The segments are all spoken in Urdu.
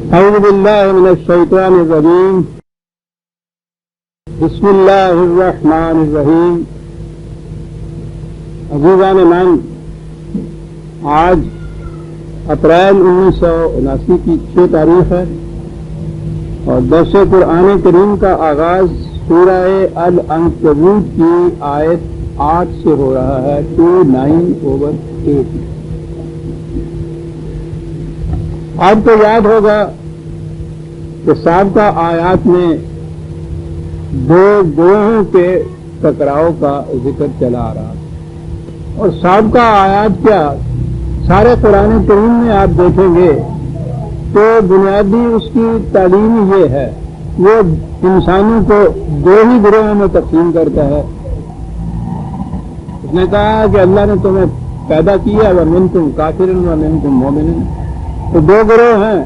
اعوذ باللہ من الشیطان الرجیم بسم اللہ الرحمن الرحیم. عزیزان من، آج اپریل 1979 کی 6 تاریخ ہے اور درس قرآن کریم کا آغاز سورہ العنکبوت کی آیت 8 سے ہو رہا ہے. 29/8. آپ کو یاد ہوگا کہ سابقہ آیات میں 2 گروہوں کے ٹکراؤ کا ذکر چلا آ رہا ہے. اور سابقہ آیات کیا سارے قرآن کریم میں آپ دیکھیں گے تو بنیادی اس کی تعلیم یہ ہے، وہ انسانوں کو 2 ہی گروہوں میں تقسیم کرتا ہے. اس نے کہا کہ اللہ نے تمہیں پیدا کیا وَمِنْكُمْ كَافِرٌ وَمِنْكُمْ مُؤْمِنٌ. تو 2 گروہ ہیں.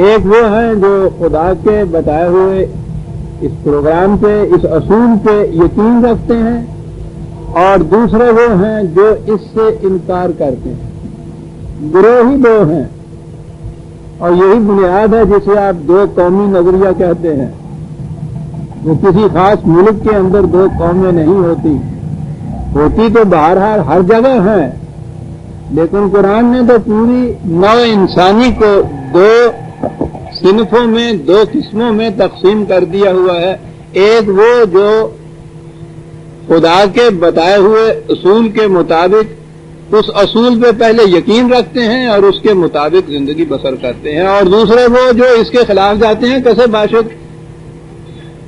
ایک وہ ہیں جو خدا کے بتائے ہوئے اس پروگرام پہ، اس اصول پہ یقین رکھتے ہیں، اور دوسرے وہ ہیں جو اس سے انکار کرتے ہیں. گروہ ہی 2 ہیں، اور یہی بنیاد ہے جسے آپ 2 قومی نظریہ کہتے ہیں. وہ کسی خاص ملک کے اندر 2 قومیں نہیں ہوتی تو بہرحال ہر جگہ ہیں، لیکن قرآن نے تو پوری نوع انسانی کو 2 صنفوں میں، 2 قسموں میں تقسیم کر دیا ہوا ہے. ایک وہ جو خدا کے بتائے ہوئے اصول کے مطابق اس اصول پہ پہلے یقین رکھتے ہیں اور اس کے مطابق زندگی بسر کرتے ہیں، اور دوسرے وہ جو اس کے خلاف جاتے ہیں. کیسے باشد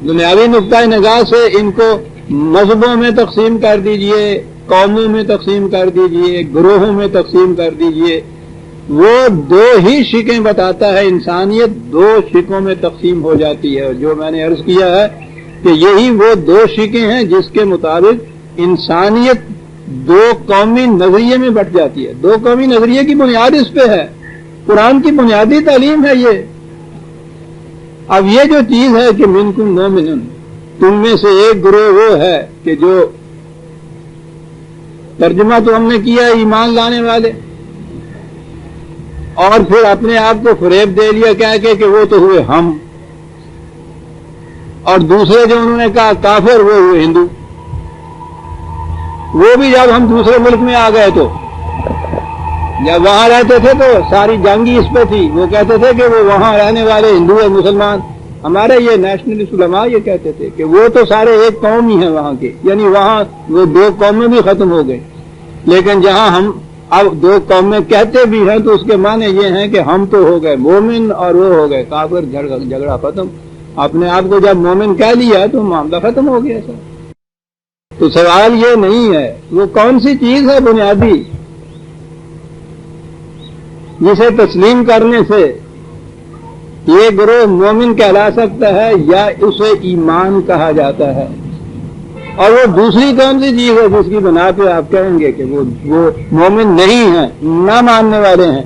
دنیاوی نقطۂ نگاہ سے ان کو مذہبوں میں تقسیم کر دیجئے، قوموں میں تقسیم کر دیجئے، گروہوں میں تقسیم کر دیجئے. وہ 2 ہی شکیں بتاتا ہے. انسانیت 2 شکوں میں تقسیم ہو جاتی ہے. اور جو میں نے عرض کیا ہے کہ یہی وہ 2 شکیں ہیں جس کے مطابق انسانیت 2 قومی نظریے میں بٹ جاتی ہے. 2 قومی نظریے کی بنیاد اس پہ ہے. قرآن کی بنیادی تعلیم ہے یہ. اب یہ جو چیز ہے کہ منکم مومنون، تم میں سے ایک گروہ وہ ہے کہ جو ترجمہ تو ہم نے کیا ایمان لانے والے، اور پھر اپنے آپ کو فریب دے لیا کہہ کہ وہ تو ہوئے ہم، اور دوسرے جو انہوں نے کہا کافر، وہ ہوئے ہندو. وہ بھی جب ہم دوسرے ملک میں آ گئے تو جب وہاں رہتے تھے تو ساری جنگ ہی اس پہ تھی. وہ کہتے تھے کہ وہ وہاں رہنے والے ہندو اور مسلمان، ہمارے یہ نیشنلسٹ علماء یہ کہتے تھے کہ وہ تو سارے ایک قوم ہی ہیں وہاں کے، یعنی وہاں وہ 2 قومیں بھی ختم ہو گئی. لیکن جہاں ہم اب 2 قومیں کہتے بھی ہیں تو اس کے معنی یہ ہیں کہ ہم تو ہو گئے مومن اور وہ ہو گئے کافر. جھگڑا ختم. اپنے آپ کو جب مومن کہہ لیا تو معاملہ ختم ہو گیا سر. تو سوال یہ نہیں ہے وہ کون سی چیز ہے بنیادی جسے تسلیم کرنے سے یہ گروہ مومن کہلا سکتا ہے یا اسے ایمان کہا جاتا ہے، اور وہ دوسری کون سی چیز ہے جس کی بنا پہ آپ کہیں گے کہ وہ مومن نہیں ہیں، نہ ماننے والے ہیں.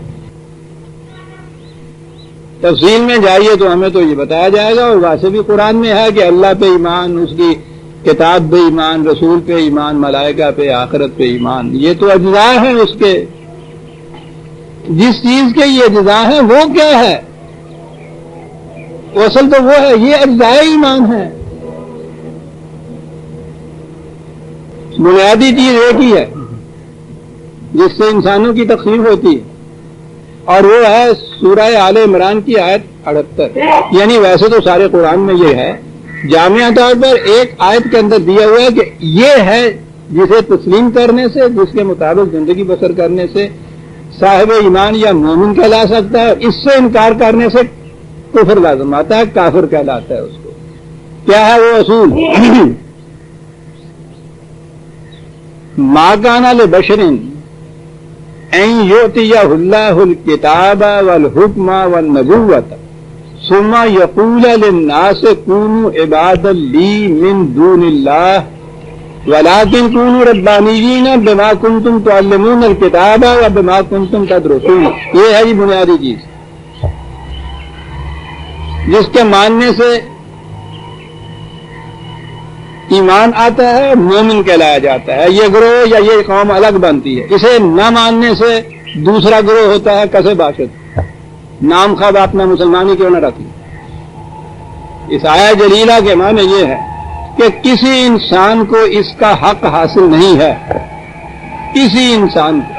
تفصیل میں جائیے تو ہمیں تو یہ بتایا جائے گا، اور ویسے بھی قرآن میں ہے کہ اللہ پہ ایمان، اس کی کتاب پہ ایمان، رسول پہ ایمان، ملائکہ پہ، آخرت پہ ایمان. یہ تو اجزاء ہیں اس کے. جس چیز کے یہ اجزاء ہیں وہ کیا ہے؟ اصل تو وہ ہے، یہ اجزاء ایمان ہے. بنیادی چیز ایک ہی ہے جس سے انسانوں کی تقسیم ہوتی ہے، اور وہ ہے سورہ آل عمران کی آیت 78. یعنی ویسے تو سارے قرآن میں یہ ہے، جامعہ طور پر ایک آیت کے اندر دیا ہوا ہے کہ یہ ہے جسے تسلیم کرنے سے، جس کے مطابق زندگی بسر کرنے سے صاحب ایمان یا مومن کہلا سکتا ہے. اس سے انکار کرنے سے کفر لازم آتا ہے، کافر کہلاتا ہے. اس کو کیا ہے وہ اصول؟ ما کان لبشر ان یؤتیہ اللہ الکتاب والحکم والنبوۃ ثم یقول للناس کونوا عبادا لی من دون اللہ ولکن کونوا ربانیین بما کنتم تعلمون الکتاب وبما کنتم تدرسون. یہ ہے بنیادی چیز جس کے ماننے سے ایمان آتا ہے، مومن کہلایا جاتا ہے. یہ گروہ یا یہ قوم الگ بنتی ہے. اسے نہ ماننے سے دوسرا گروہ ہوتا ہے کسے باشد. نام خواب اپنا مسلمانی کیوں نہ رکھ لیں. اس آیا جلیلہ کے معنی یہ ہے کہ کسی انسان کو اس کا حق حاصل نہیں ہے، کسی انسان کو.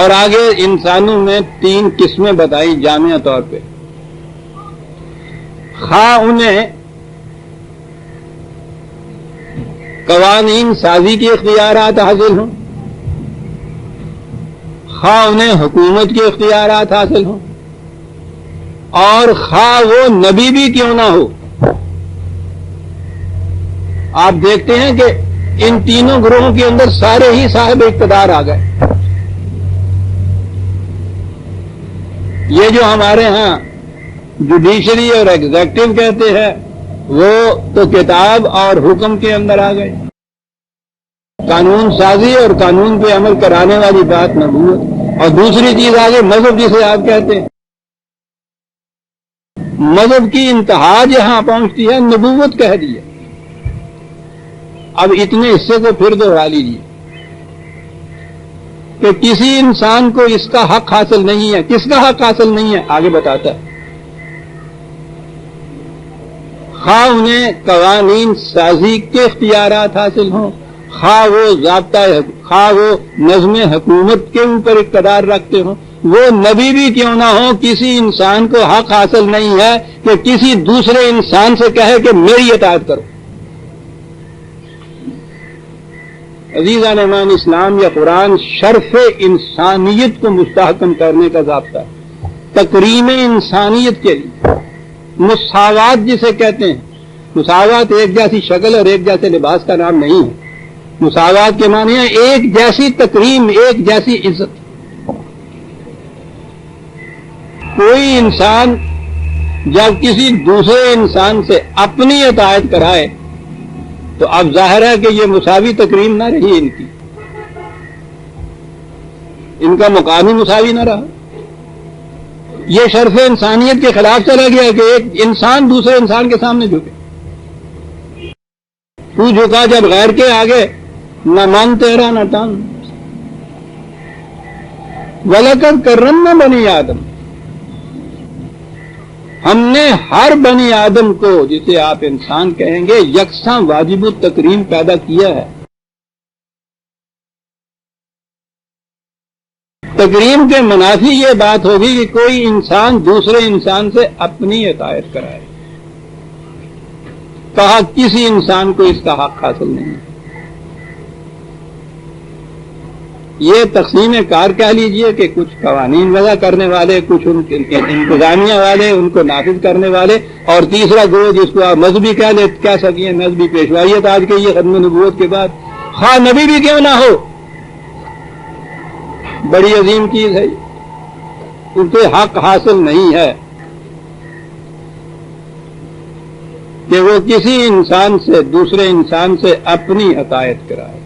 اور آگے انسانوں میں 3 قسمیں بتائی جامع طور پہ. خواہ انہیں قوانین سازی کے اختیارات حاصل ہوں، خواہ انہیں حکومت کے اختیارات حاصل ہوں، اور خواہ وہ نبی بھی کیوں نہ ہو. آپ دیکھتے ہیں کہ ان تینوں گروہوں کے اندر سارے ہی صاحب اقتدار آ گئے. یہ جو ہمارے ہاں جوڈیشری اور ایگزیکٹو کہتے ہیں وہ تو کتاب اور حکم کے اندر آ گئے. قانون سازی اور قانون پہ عمل کرانے والی بات نبوت. اور دوسری چیز آگے مذہب، جسے آپ کہتے ہیں. مذہب کی انتہا جہاں پہنچتی ہے نبوت کہہ دی ہے. اب اتنے حصے کو پھر دوہرا لیجیے کہ کسی انسان کو اس کا حق حاصل نہیں ہے. کس کا حق حاصل نہیں ہے آگے بتاتا ہے. خواہ انہیں قوانین سازی کے اختیارات حاصل ہوں، خواہ وہ ضابطہ، خواہ وہ نظم حکومت کے اوپر اقتدار رکھتے ہوں، وہ نبی بھی کیوں نہ ہو، کسی انسان کو حق حاصل نہیں ہے کہ کسی دوسرے انسان سے کہے کہ میری اطاعت کرو. عزیزان ایمان، اسلام یا قرآن شرف انسانیت کو مستحکم کرنے کا ضابطہ ہے، تکریم انسانیت کے لیے. مساوات جسے کہتے ہیں، مساوات ایک جیسی شکل اور ایک جیسے لباس کا نام نہیں ہے. مساوات کے معنی ہے ایک جیسی تکریم، ایک جیسی عزت. کوئی انسان جب کسی دوسرے انسان سے اپنی اطاعت کرائے تو اب ظاہر ہے کہ یہ مساوی تکریم نہ رہی ان کی، ان کا مقام ہی مساوی نہ رہا. یہ شرف انسانیت کے خلاف چلا گیا کہ ایک انسان دوسرے انسان کے سامنے جھکے. تو جھکا جب غیر کے آگے، نہ من تیرا نہ تن. وَلَقَدْ كَرَّمْنَا بَنِي آدم، ہم نے ہر بنی آدم کو، جسے آپ انسان کہیں گے، یکساں واجب التکریم پیدا کیا ہے. تکریم کے منافی یہ بات ہوگی کہ کوئی انسان دوسرے انسان سے اپنی اطاعت کرائے. کہا کسی انسان کو اس کا حق حاصل نہیں. یہ تقسیم کار کہہ لیجئے کہ کچھ قوانین وضع کرنے والے، کچھ انتظامیہ والے، ان کو نافذ کرنے والے، اور تیسرا گروہ جس کو آپ مذہبی کہہ سکیں، مذہبی پیشوائیت آج کے یہ ختم نبوت کے بعد، خواہ نبی بھی کیوں نہ ہو. بڑی عظیم چیز ہے، اسے حق حاصل نہیں ہے کہ وہ کسی انسان سے، دوسرے انسان سے اپنی اطاعت کرائے.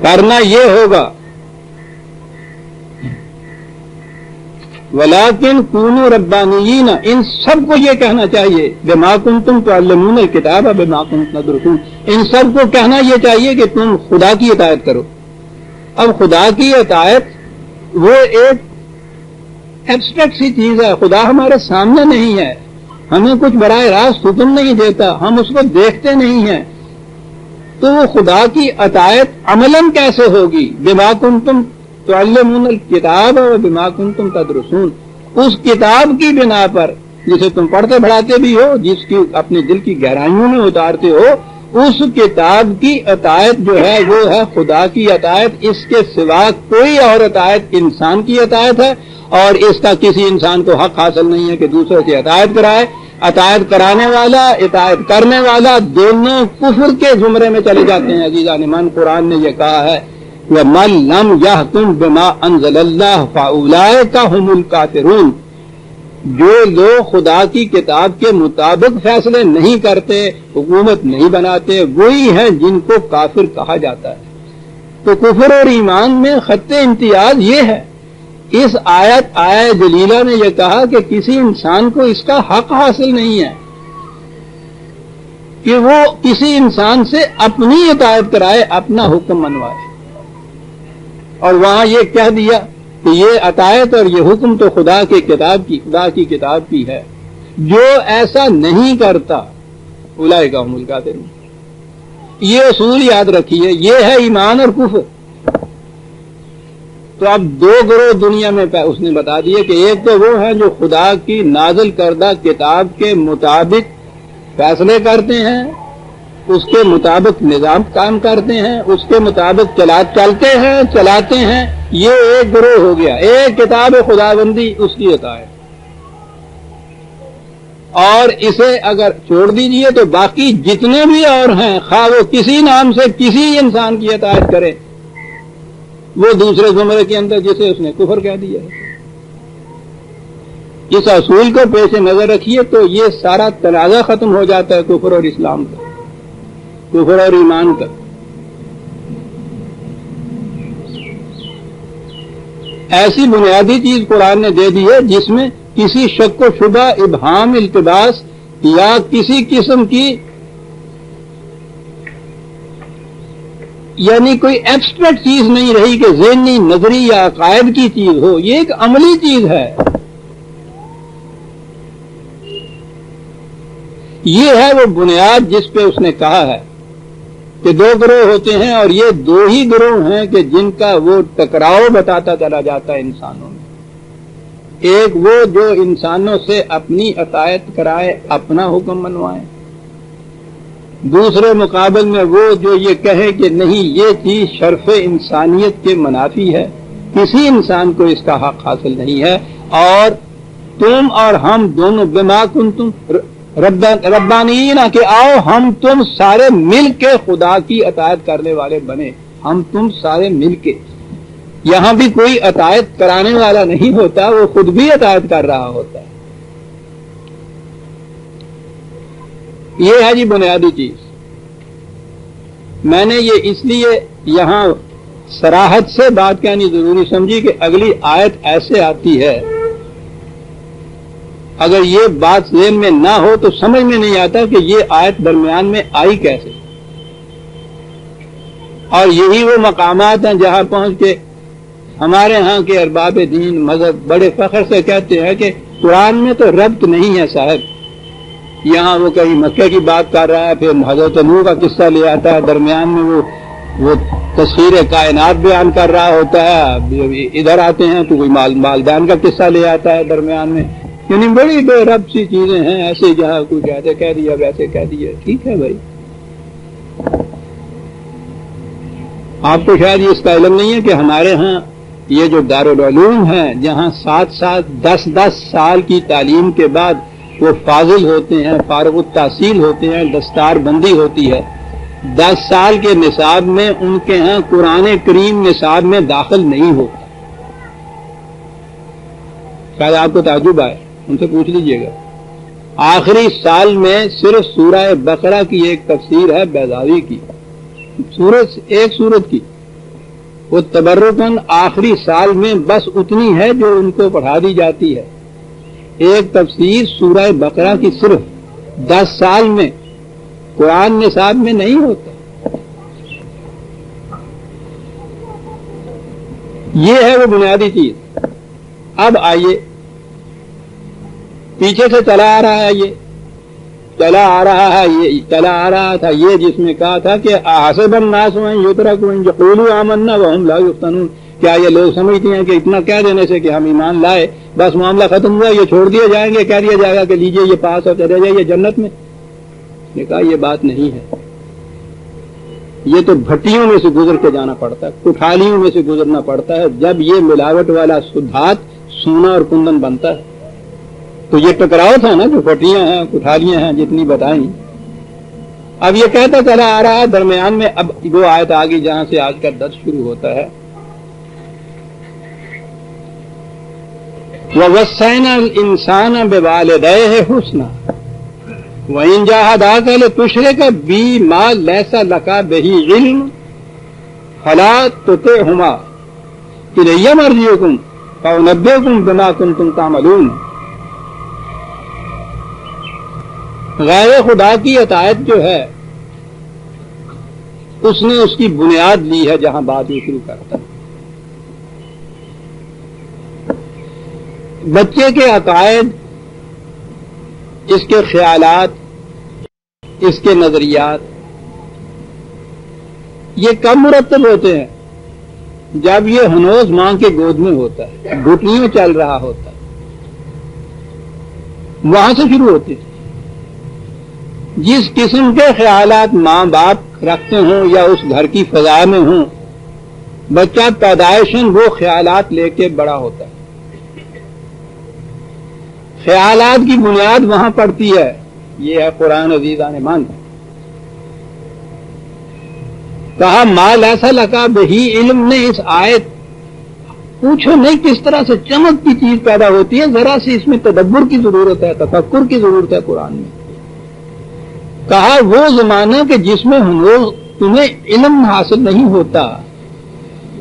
کرنا یہ ہوگا وَلَٰكِن كُونُوا رَبَّانِيِّينَ، ان سب کو یہ کہنا چاہیے بِمَا كُنتُمْ تُعَلِّمُونَ الْكِتَابَ بِمَا كُنتُمْ تَدْرُسُونَ، ان سب کو کہنا یہ چاہیے کہ تم خدا کی اطاعت کرو. اب خدا کی اطاعت وہ ایک ایبسٹریکٹ سی چیز ہے، خدا ہمارے سامنے نہیں ہے، ہمیں کچھ براہ راست حکم نہیں دیتا، ہم اس کو دیکھتے نہیں ہیں. تو وہ خدا کی اطاعت عملاً کیسے ہوگی؟ بما کنتم تعلمون الکتاب و بما کنتم تدرسون، اس کتاب کی بنا پر جسے تم پڑھتے پڑھاتے بھی ہو، جس کی اپنے دل کی گہرائیوں میں اتارتے ہو، اس کتاب کی اطاعت جو ہے وہ ہے خدا کی اطاعت. اس کے سوا کوئی اور اطاعت انسان کی اطاعت ہے، اور اس کا کسی انسان کو حق حاصل نہیں ہے کہ دوسرے سے اطاعت کرائے. اطاعت کرانے والا، اطاعت کرنے والا، دونوں کفر کے زمرے میں چلے جاتے ہیں. عزیزان ایمان، قرآن نے یہ کہا ہے وَمَن لَّمْ يَحْكُم بِمَا أَنزَلَ اللَّهُ فَأُولَٰئِكَ هُمُ الْكَافِرُونَ، جو لوگ خدا کی کتاب کے مطابق فیصلے نہیں کرتے، حکومت نہیں بناتے، وہی ہیں جن کو کافر کہا جاتا ہے. تو کفر اور ایمان میں خط امتیاز یہ ہے. اس آیت جلیلہ نے یہ کہا کہ کسی انسان کو اس کا حق حاصل نہیں ہے کہ وہ کسی انسان سے اپنی اطاعت کرائے، اپنا حکم منوائے. اور وہاں یہ کہہ دیا کہ یہ عطایت اور یہ حکم تو خدا کی کتاب کی ہے، جو ایسا نہیں کرتا اولئک هم الکافرون۔ یہ اصول یاد رکھیے، یہ ہے ایمان اور کفر۔ تو اب دو گروہ دنیا میں اس نے بتا دیے کہ ایک تو وہ ہیں جو خدا کی نازل کردہ کتاب کے مطابق فیصلے کرتے ہیں، اس کے مطابق نظام کام کرتے ہیں، اس کے مطابق چلاتے ہیں، یہ ایک گروہ ہو گیا۔ ایک کتاب خداوندی اس کی اطاعت، اور اسے اگر چھوڑ دیجئے تو باقی جتنے بھی اور ہیں، خواہ وہ کسی نام سے کسی انسان کی اطاعت کرے، وہ دوسرے زمرے کے اندر جسے اس نے کفر کہہ دیا ہے۔ اس اصول کو پیش نظر رکھیے تو یہ سارا تنازع ختم ہو جاتا ہے کفر اور اسلام کا، کفر اور ایمان کا۔ ایسی بنیادی چیز قرآن نے دے دی ہے جس میں کسی شک و شبہ، ابہام، التباس یا کسی قسم کی یعنی کوئی ایبسٹریکٹ چیز نہیں رہی کہ ذہنی، نظری یا عقائد کی چیز ہو، یہ ایک عملی چیز ہے۔ یہ ہے وہ بنیاد جس پہ اس نے کہا ہے کہ دو گروہ ہوتے ہیں، اور یہ دو ہی گروہ ہیں کہ جن کا وہ ٹکراؤ بتاتا چلا جاتا ہے انسانوں میں۔ ایک وہ جو انسانوں سے اپنی اطاعت کرائے، اپنا حکم منوائے، دوسرے مقابل میں وہ جو یہ کہے کہ نہیں، یہ چیز شرف انسانیت کے منافی ہے، کسی انسان کو اس کا حق حاصل نہیں ہے، اور تم اور ہم دونوں بما کنتم ربانیین، کہ آؤ ہم تم سارے مل کے خدا کی اطاعت کرنے والے بنے، ہم تم سارے مل کے۔ یہاں بھی کوئی اطاعت کرانے والا نہیں ہوتا، وہ خود بھی اطاعت کر رہا ہوتا ہے۔ یہ ہے جی بنیادی چیز۔ میں نے یہ اس لیے یہاں صراحت سے بات کہنی ضروری سمجھی کہ اگلی آیت ایسے آتی ہے، اگر یہ بات ذہن میں نہ ہو تو سمجھ میں نہیں آتا کہ یہ آیت درمیان میں آئی کیسے۔ اور یہی وہ مقامات ہیں جہاں پہنچ کے ہمارے ہاں کے ارباب دین مذہب بڑے فخر سے کہتے ہیں کہ قرآن میں تو ربط نہیں ہے صاحب۔ یہاں وہ کہیں مکہ کی بات کر رہا ہے، پھر حضرت نوح کا قصہ لے آتا ہے، درمیان میں وہ تصویر کائنات بیان کر رہا ہوتا ہے، ادھر آتے ہیں تو کوئی مالدان کا قصہ لے آتا ہے درمیان میں، یعنی بڑی بے ربط سی چیزیں ہیں، ایسے جہاں کوئی ایسے کہہ دیا ویسے کہہ دیا۔ ٹھیک ہے بھائی، آپ کو شاید اس کا علم نہیں ہے کہ ہمارے ہاں یہ جو دارالعلوم ہیں، جہاں 7-10 سال کی تعلیم کے بعد وہ فاضل ہوتے ہیں، فارغ التحصیل ہوتے ہیں، دستار بندی ہوتی ہے، 10 سال کے نصاب میں ان کے ہاں قرآن کریم نصاب میں داخل نہیں ہوتا۔ شاید آپ کو تعجب آئے، ان سے پوچھ لیجئے گا۔ آخری سال میں صرف سورہ بقرہ کی ایک تفسیر ہے بیضاوی کی، ایک سورت کی، وہ تبرکاً آخری سال میں بس اتنی ہے جو ان کو پڑھا دی جاتی ہے، ایک تفسیر سورہ بقرہ کی صرف 10 سال میں، قرآن نصاب میں نہیں ہوتا۔ یہ ہے وہ بنیادی چیز۔ اب آئیے، پیچھے سے چلا آ رہا ہے، یہ چلا آ رہا تھا یہ جس میں کہا تھا کہ احسب الناس ان یترکوا ان یقولوا آمنا وهم لا یفتنون، کیا یہ لوگ سمجھتے ہیں کہ اتنا کہہ دینے سے کہ ہم ایمان لائے بس معاملہ ختم ہوا، یہ چھوڑ دیے جائیں گے، کہہ دیا جائے گا کہ لیجئے یہ پاس اور چلے جائیے جنت میں؟ نے کہا یہ بات نہیں ہے، یہ تو بھٹیوں میں سے گزر کے جانا پڑتا ہے، کٹھالیوں میں سے گزرنا پڑتا ہے، جب یہ ملاوٹ والا سدھات سونا اور کندن بنتا ہے۔ تو یہ ٹکراؤ تھا نا، جو بھٹیاں ہیں کٹھالیاں ہیں جتنی بتائیں۔ اب یہ کہتا چلا آ رہا ہے، درمیان میں اب وہ آیت آ گئی جہاں سے آج کا درس شروع ہوتا ہے، وَوَصَّيْنَا الْإِنسَانَ بِوَالِدَيْهِ حُسْنًا وَإِنْ جَاهَدَاكَ لِتُشْرِكَ بِي مَا لَيْسَ لَكَ بِهِ عِلْمٌ فَلَا تُطِعْهُمَا إِلَيَّ مَرْجِعُكُمْ فَأُنَبِّئُكُم بِمَا كُنتُمْ تَعْمَلُونَ۔ غیر خدا کی اطاعت جو ہے اس نے اس کی بنیاد لی ہے جہاں بات یہ شروع کرتا ہے۔ بچے کے عقائد، اس کے خیالات، اس کے نظریات یہ کب مرتب ہوتے ہیں؟ جب یہ ہنوز ماں کے گود میں ہوتا ہے، گھٹنیوں چل رہا ہوتا ہے، وہاں سے شروع ہوتے ہیں۔ جس قسم کے خیالات ماں باپ رکھتے ہوں یا اس گھر کی فضا میں ہوں، بچہ پیدائشاً وہ خیالات لے کے بڑا ہوتا ہے۔ خیالات کی بنیاد وہاں پڑتی ہے، یہ ہے قرآن عزیزان مان۔ کہا مال ایسا لگا بہی علم نے اس آیت، پوچھو نہیں کس طرح سے چمک کی چیز پیدا ہوتی ہے، ذرا سی اس میں تدبر کی ضرورت ہے، تفکر کی ضرورت ہے قرآن میں۔ کہا وہ زمانہ کہ جس میں تمہیں علم حاصل نہیں ہوتا،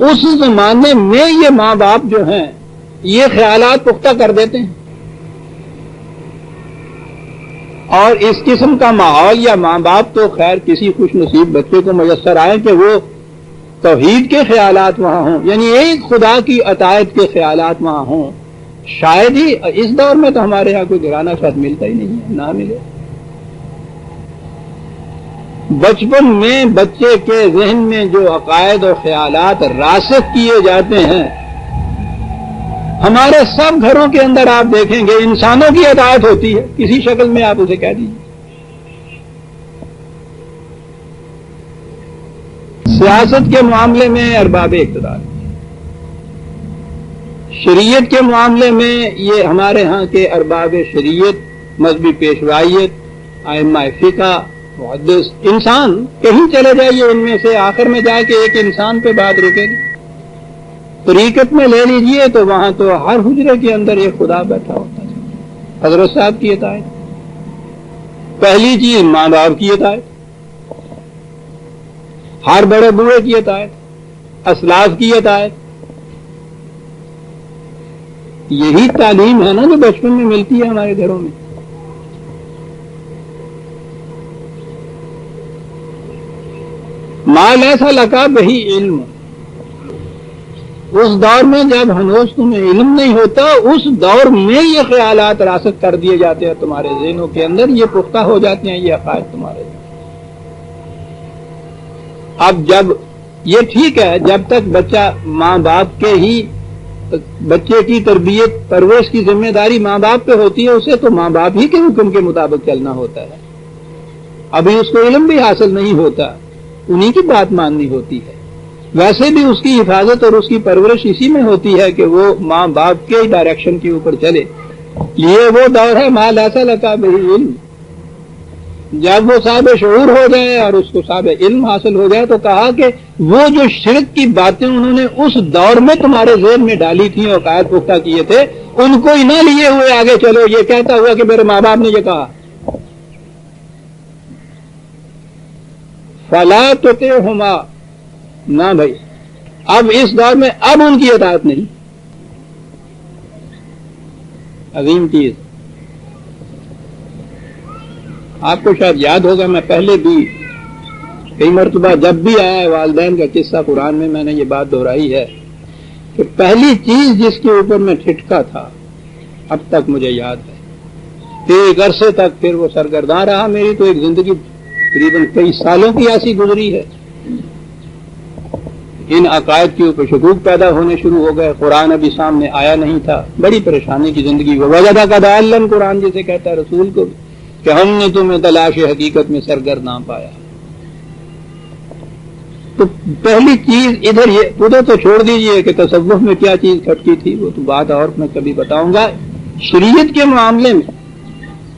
اس زمانے میں یہ ماں باپ جو ہیں یہ خیالات پختہ کر دیتے ہیں، اور اس قسم کا ماحول یا ماں باپ تو خیر کسی خوش نصیب بچے کو میسر آئے کہ وہ توحید کے خیالات وہاں ہوں، یعنی ایک خدا کی عطایت کے خیالات وہاں ہوں۔ شاید ہی اس دور میں تو ہمارے ہاں کوئی گھرانہ شاید ملتا ہی نہیں ہے، نہ ملے۔ بچپن میں بچے کے ذہن میں جو عقائد اور خیالات راسخ کیے جاتے ہیں، ہمارے سب گھروں کے اندر آپ دیکھیں گے انسانوں کی عطایت ہوتی ہے، کسی شکل میں آپ اسے کہہ دیجیے۔ سیاست کے معاملے میں ارباب اقتدار، شریعت کے معاملے میں یہ ہمارے ہاں کے ارباب شریعت، مذہبی پیشوائیت، ائمہ فقہ، محدث، انسان کہیں چلے جائیے ان میں سے آخر میں جا کے ایک انسان پہ بات رکے گی۔ طریقت میں لے لیجئے تو وہاں تو ہر حجرے کے اندر ایک خدا بیٹھا ہوتا ہے۔ حضرت صاحب کی عطایت، پہلی چیز ماں باپ کی عطایت، ہر بڑے بوڑھے کی عطایت، اسلاف کی عطایت، یہی تعلیم ہے نا جو بچپن میں ملتی ہے ہمارے گھروں میں۔ مال ایسا لگا بہی علم، اس دور میں جب ہنوز تمہیں علم نہیں ہوتا، اس دور میں یہ خیالات راسخ کر دیے جاتے ہیں تمہارے ذہنوں کے اندر، یہ پختہ ہو جاتے ہیں یہ عقائد تمہارے ذہن۔ اب جب یہ ٹھیک ہے جب تک بچہ ماں باپ کے ہی، بچے کی تربیت پرورش کی ذمہ داری ماں باپ پہ ہوتی ہے، اسے تو ماں باپ ہی کے حکم کے مطابق چلنا ہوتا ہے۔ ابھی اس کو علم بھی حاصل نہیں ہوتا، انہی کی بات ماننی ہوتی ہے۔ ویسے بھی اس کی حفاظت اور اس کی پرورش اسی میں ہوتی ہے کہ وہ ماں باپ کے ڈائریکشن کے اوپر چلے۔ یہ وہ دور ہے مال ایسا لگا بہی علم، جب وہ صاحب شعور ہو جائے اور اس کو صاحب علم حاصل ہو جائے تو کہا کہ وہ جو شرک کی باتیں انہوں نے اس دور میں تمہارے ذہن میں ڈالی تھیں اور قائد پختہ کیے تھے، ان کو ہی نہ لیے ہوئے آگے چلو یہ کہتا ہوا کہ میرے ماں باپ نے یہ کہا۔ فلا تطعهما، نہ بھائی اب اس دور میں اب ان کی اطاعت نہیں۔ عظیم چیز، آپ کو شاید یاد ہوگا میں پہلے بھی کئی مرتبہ جب بھی آیا ہے والدین کا قصہ قرآن میں نے یہ بات دہرائی ہے کہ پہلی چیز جس کے اوپر میں ٹھٹکا تھا اب تک مجھے یاد ہے، ایک عرصے تک پھر وہ سرگرداں رہا، میری تو ایک زندگی تقریباً کئی سالوں کی ایسی گزری ہے، ان عقائد کے اوپر شکوک پیدا ہونے شروع ہو گئے، قرآن ابھی سامنے آیا نہیں تھا، بڑی پریشانی کی زندگی۔ وَوَجَدَكَ ضَالًّا، قرآن جسے کہتا ہے رسول کو کہ ہم نے تمہیں تلاش حقیقت میں سرگرداں پایا۔ تو پہلی چیز ادھر یہ ادھر تو چھوڑ دیجئے کہ تصوف میں کیا چیز کھٹکی تھی، وہ تو بات اور میں کبھی بتاؤں گا۔ شریعت کے معاملے میں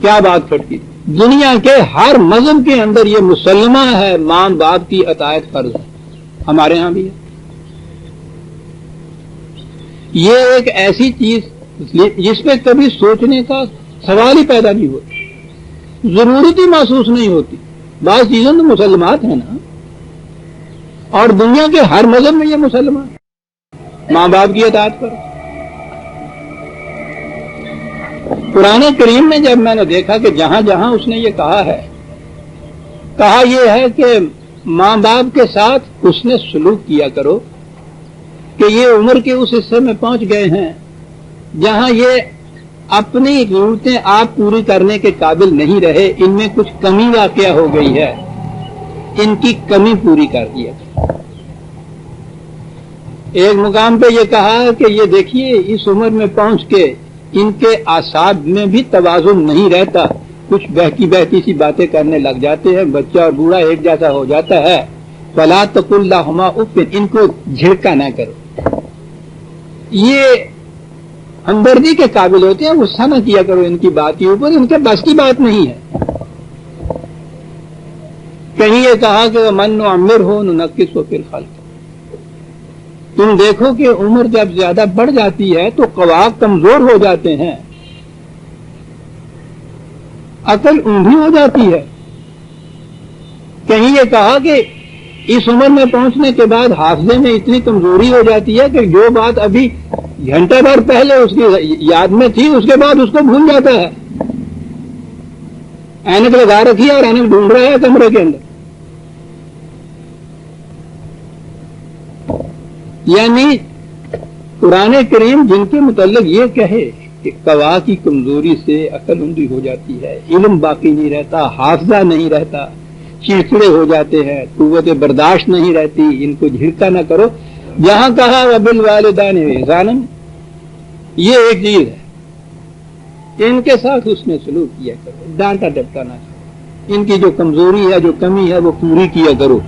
کیا بات کھٹکی تھی؟ دنیا کے ہر مذہب کے اندر یہ مسلمہ ہے ماں باپ کی اطاعت فرض ہے، ہمارے ہاں بھی ہے۔ یہ ایک ایسی چیز جس پہ کبھی سوچنے کا سوال ہی پیدا نہیں ہوتا، ضرورت ہی محسوس نہیں ہوتی۔ بعض چیزیں تو مسلمات ہیں نا، اور دنیا کے ہر مذہب میں یہ مسلمان ماں باپ کی اطاعت پر۔ قرآن کریم میں جب میں نے دیکھا کہ جہاں جہاں اس نے یہ کہا ہے، کہا یہ ہے کہ ماں باپ کے ساتھ حسن سلوک کیا کرو، کہ یہ عمر کے اس حصے میں پہنچ گئے ہیں جہاں یہ اپنی ضرورتیں آپ پوری کرنے کے قابل نہیں رہے، ان میں کچھ کمی واقع ہو گئی ہے، ان کی کمی پوری کر دیا۔ ایک مقام پہ یہ کہا کہ یہ دیکھیے اس عمر میں پہنچ کے ان کے اعصاب میں بھی توازن نہیں رہتا، کچھ بہتی بہتی سی باتیں کرنے لگ جاتے ہیں، بچہ اور بوڑھا ایک جیسا ہو جاتا ہے۔ فلا تقل لهما اف، ان کو جھڑکا نہ کرو، یہ ہمدردی کے قابل ہوتے ہیں، غصہ نہ کیا کرو ان کی بات کے اوپر، ان کے بس کی بات نہیں ہے۔ کہیں یہ کہا کہ من نعمر ہو ننقص فی الخلق، تم دیکھو کہ عمر جب زیادہ بڑھ جاتی ہے تو قواعد کمزور ہو جاتے ہیں، عقل اونڈھی ہو جاتی ہے۔ کہیں یہ کہا کہ اس عمر میں پہنچنے کے بعد حافظے میں اتنی کمزوری ہو جاتی ہے کہ جو بات ابھی گھنٹے بھر پہلے اس کی یاد میں تھی اس کے بعد اس کو بھول جاتا ہے۔ اینک لگا رکھی ہے اور اینک ڈھونڈ رہا ہے کمرے کے اندر۔ یعنی قرآن کریم جن کے متعلق یہ کہے کہ قوا کی کمزوری سے عقل اندھی ہو جاتی ہے، علم باقی نہیں رہتا، حافظہ نہیں رہتا، چڑچڑے ہو جاتے ہیں، قوت برداشت نہیں رہتی، ان کو جھڑکا نہ کرو۔ جہاں کہا وبالوالدین احسانا، یہ ایک چیز ہے کہ ان کے ساتھ اس نے سلوک کیا کرو، ڈانٹا ڈپٹا نہ کرو، ان کی جو کمزوری ہے جو کمی ہے وہ پوری کیا کرو۔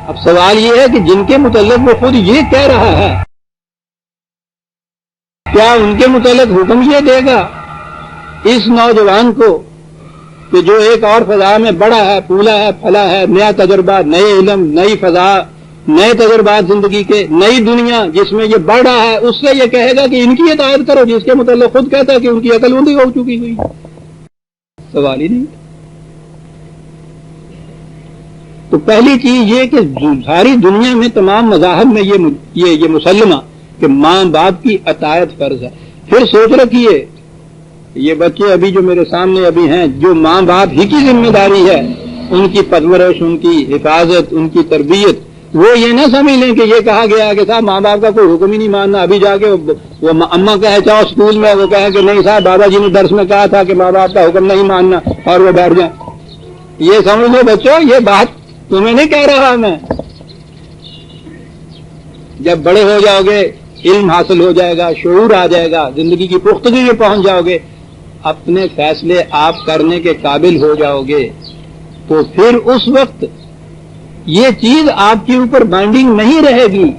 اب سوال یہ ہے کہ جن کے متعلق وہ خود یہ کہہ رہا ہے، کیا ان کے متعلق حکم یہ دے گا اس نوجوان کو کہ جو ایک اور فضا میں بڑا ہے، پھولا ہے، پھلا ہے، نیا تجربہ، نئے علم، نئی فضا، نئے تجربات زندگی کے، نئی دنیا جس میں یہ بڑھ رہا ہے، اس سے یہ کہے گا کہ ان کی اطاعت کرو جس کے متعلق خود کہتا ہے کہ ان کی عقل اندھی ہو چکی ہوئی؟ سوال ہی نہیں۔ تو پہلی چیز یہ کہ ساری دنیا میں تمام مذاہب میں یہ مسلمہ کہ ماں باپ کی اطاعت فرض ہے۔ پھر سوچ رکھیے یہ بچے ابھی جو میرے سامنے ابھی ہیں، جو ماں باپ ہی کی ذمہ داری ہے، ان کی پرورش، ان کی حفاظت، ان کی تربیت، وہ یہ نہ سمجھ لیں کہ یہ کہا گیا ہے کہ صاحب ماں باپ کا کوئی حکم ہی نہیں ماننا، ابھی جا کے وہ اماں کہے چاہو اسکول میں، وہ کہے کہ نہیں صاحب بابا جی نے درس میں کہا تھا کہ ماں باپ کا حکم نہیں ماننا، اور وہ بیٹھ جائیں۔ یہ سمجھ لو بچوں، یہ بات تمہیں نہیں کہہ رہا میں۔ جب بڑے ہو جاؤ گے، علم حاصل ہو جائے گا، شعور آ جائے گا، زندگی کی پختگی میں پہنچ جاؤ گے، اپنے فیصلے آپ کرنے کے قابل ہو جاؤ گے، تو پھر اس وقت یہ چیز آپ کے اوپر بائنڈنگ نہیں رہے گی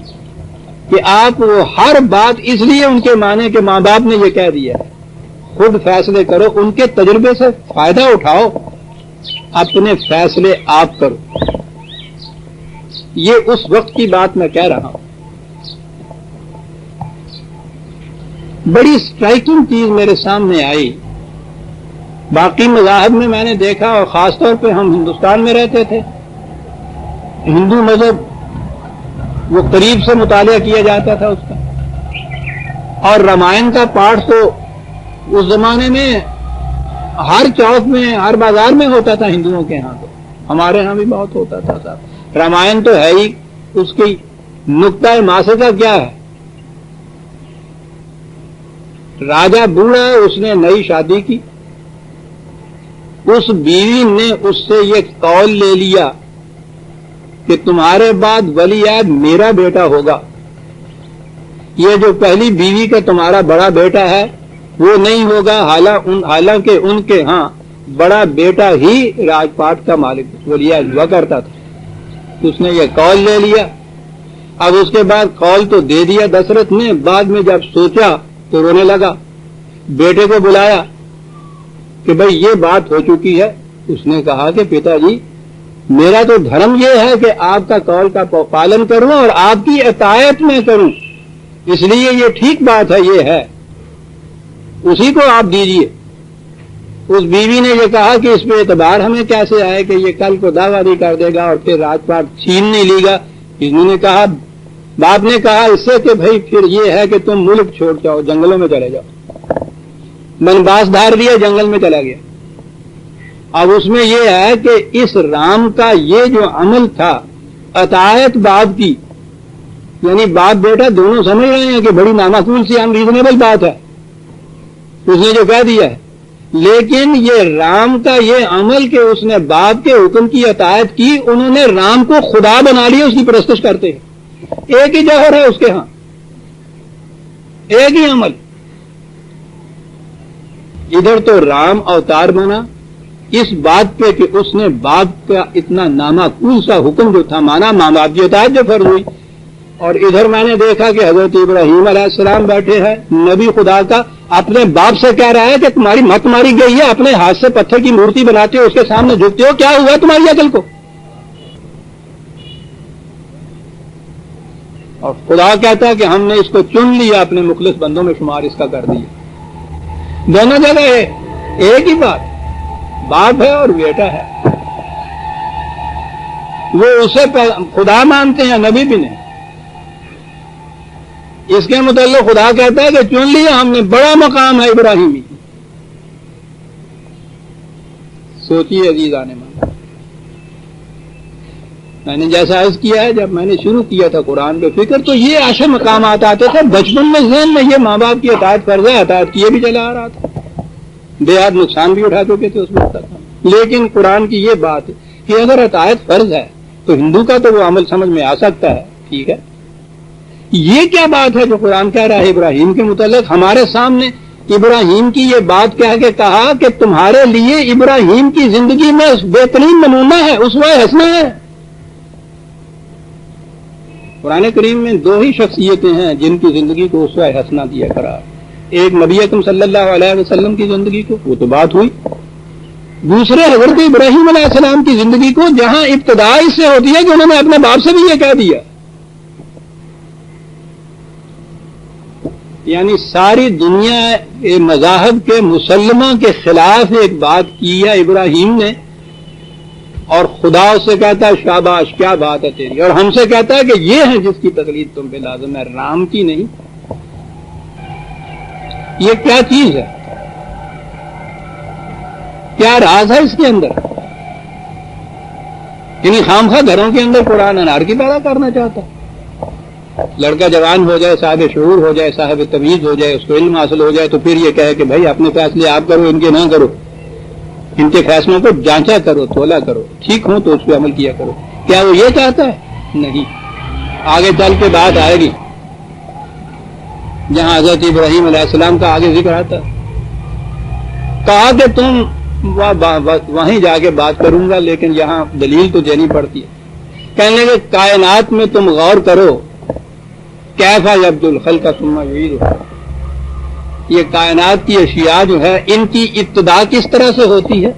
کہ آپ وہ ہر بات اس لیے ان کے مانے کہ ماں باپ نے یہ کہہ دیا ہے۔ خود فیصلے کرو، ان کے تجربے سے فائدہ اٹھاؤ، اپنے فیصلے آپ کرو۔ یہ اس وقت کی بات میں کہہ رہا ہوں۔ بڑی اسٹرائکنگ چیز میرے سامنے آئی، باقی مذاہب میں میں نے دیکھا، اور خاص طور پہ ہم ہندوستان میں رہتے تھے، ہندو مذہب وہ قریب سے مطالعہ کیا جاتا تھا اس کا، اور رامائن کا پاٹھ تو اس زمانے میں ہر چوک میں، ہر بازار میں ہوتا تھا ہندوؤں کے ہاں، تو ہمارے ہاں بھی بہت ہوتا تھا صاحب۔ رامائن تو ہے ہی، اس کی نقطۂ ماسکہ کیا ہے؟ راجا بوڑھا ہے، اس نے نئی شادی کی، اس بیوی نے اس سے یہ قول لے لیا کہ تمہارے بعد ولی عہد میرا بیٹا ہوگا، یہ جو پہلی بیوی کا تمہارا بڑا بیٹا ہے وہ نہیں ہوگا، حالانکہ ان کے ہاں بڑا بیٹا ہی راج پاٹ کا مالک ولی عہد ہوا کرتا تھا۔ اس نے یہ قول لے لیا۔ اب اس کے بعد قول تو دے دیا دشرت نے، بعد میں جب سوچا تو رونے لگا، بیٹے کو بلایا کہ بھئی یہ بات ہو چکی ہے۔ اس نے کہا کہ پتا جی میرا تو دھرم یہ ہے کہ آپ کا قول کا پالن کروں اور آپ کی اطاعت میں کروں، اس لیے یہ ٹھیک بات ہے، یہ ہے، اسی کو آپ دیجئے۔ اس بیوی نے یہ کہا کہ اس پہ اعتبار ہمیں کیسے آئے کہ یہ کل کو دعویٰ نہیں کر دے گا اور پھر راج پاٹ چھین نہیں لے گا۔ انہوں نے کہا، باپ نے کہا اس سے کہ بھائی پھر یہ ہے کہ تم ملک چھوڑ جاؤ، جنگلوں میں چلے جاؤ۔ بنواس دھار دیا، جنگل میں چلا گیا۔ اب اس میں یہ ہے کہ اس رام کا یہ جو عمل تھا اطاعت باپ کی، یعنی باپ بیٹا دونوں سمجھ رہے ہیں کہ بڑی نامعقول سی ان ریزنیبل بات ہے، اس نے جو کہہ دیا ہے، لیکن یہ رام کا یہ عمل کہ اس نے باپ کے حکم کی اطاعت کی، انہوں نے رام کو خدا بنا لیا، اس کی پرستش کرتے ہیں۔ ایک ہی جوہر ہے اس کے ہاں، ایک ہی عمل۔ ادھر تو رام اوتار بنا اس بات پہ کہ اس نے باپ کا اتنا نامعقول سا حکم جو تھا مانا، ماں باپ کی اطاعت جو فرض ہوئی۔ اور ادھر میں نے دیکھا کہ حضرت ابراہیم علیہ السلام بیٹھے ہیں، نبی خدا کا، اپنے باپ سے کہہ رہا ہے کہ تمہاری مت ماری گئی ہے، اپنے ہاتھ سے پتھر کی مورتی بناتے ہو، اس کے سامنے جھکتے ہو، کیا ہوا تمہاری عقل کو؟ اور خدا کہتا ہے کہ ہم نے اس کو چن لیا، اپنے مخلص بندوں میں شمار اس کا کر دیا۔ دونوں جگہ ہے، ایک ہی بات، باپ ہے اور بیٹا ہے۔ وہ اسے خدا مانتے ہیں، نبی بھی نہیں۔ اس کے متعلق خدا کہتا ہے کہ چن لیا ہم نے، بڑا مقام ہے ابراہیمی۔ سوچیے عزیزان من، میں نے جیسا عرض کیا ہے، جب میں نے شروع کیا تھا قرآن پہ فکر، تو یہ ایسے مقامات آتے تھے بچپن میں ذہن میں، یہ ماں باپ کی اطاعت فرض ہے، اطاعت کیے بھی چلا آ رہا تھا، بے حد نقصان بھی اٹھا چکے تھے اس وقت تک۔ لیکن قرآن کی یہ بات ہے کہ اگر اطاعت فرض ہے تو ہندو کا تو وہ عمل سمجھ میں آ سکتا ہے، ٹھیک ہے۔ یہ کیا بات ہے جو قرآن کہہ رہا ہے ابراہیم کے متعلق؟ ہمارے سامنے ابراہیم کی یہ بات کہہ کے کہا کہ تمہارے لیے ابراہیم کی زندگی میں بہترین نمونہ ہے، اسوہ حسنہ ہے۔ قرآن کریم میں دو ہی شخصیتیں ہیں جن کی زندگی کو اسوہ حسنہ دیا قرار، ایک نبی اکرم صلی اللہ علیہ وسلم کی زندگی کو، وہ تو بات ہوئی، دوسرے حضرت ابراہیم علیہ السلام کی زندگی کو، جہاں ابتدا اس سے ہوتی ہے کہ انہوں نے اپنے باپ سے بھی یہ کہہ دیا۔ یعنی ساری دنیا مذاہب کے مسلمہ کے خلاف ایک بات کی ہے ابراہیم نے، اور خدا اسے کہتا ہے شاباش کیا بات ہے تیری، اور ہم سے کہتا ہے کہ یہ ہے جس کی تقلید تم پہ لازم ہے، رام کی نہیں۔ یہ کیا چیز ہے، کیا راز ہے اس کے اندر؟ یعنی خامخواہ گھروں کے اندر قرآن انارکی پیدا کرنا چاہتا ہے۔ لڑکا جوان ہو جائے، صاحب شعور ہو جائے، صاحب تمیز ہو جائے، اس کو علم حاصل ہو جائے، تو پھر یہ کہے کہ بھائی اپنے فیصلے آپ کرو، ان کے نہ کرو، ان کے فیصلوں کو جانچا کرو، تولا کرو، ٹھیک ہو تو اس پہ عمل کیا کرو۔ کیا وہ یہ چاہتا ہے؟ نہیں۔ آگے چل کے بات آئے گی جہاں حضرت ابراہیم علیہ السلام کا آگے ذکر آتا ہے، کہا کہ تم وہیں جا کے بات کروں گا، لیکن یہاں دلیل تو دینی پڑتی ہے۔ کہنے لگے کائنات میں تم غور کرو، کیفا یبدو الخلق ثم یعیدہ، یہ کائنات کی اشیاء جو ہے ان کی ابتدا کس طرح سے ہوتی ہے،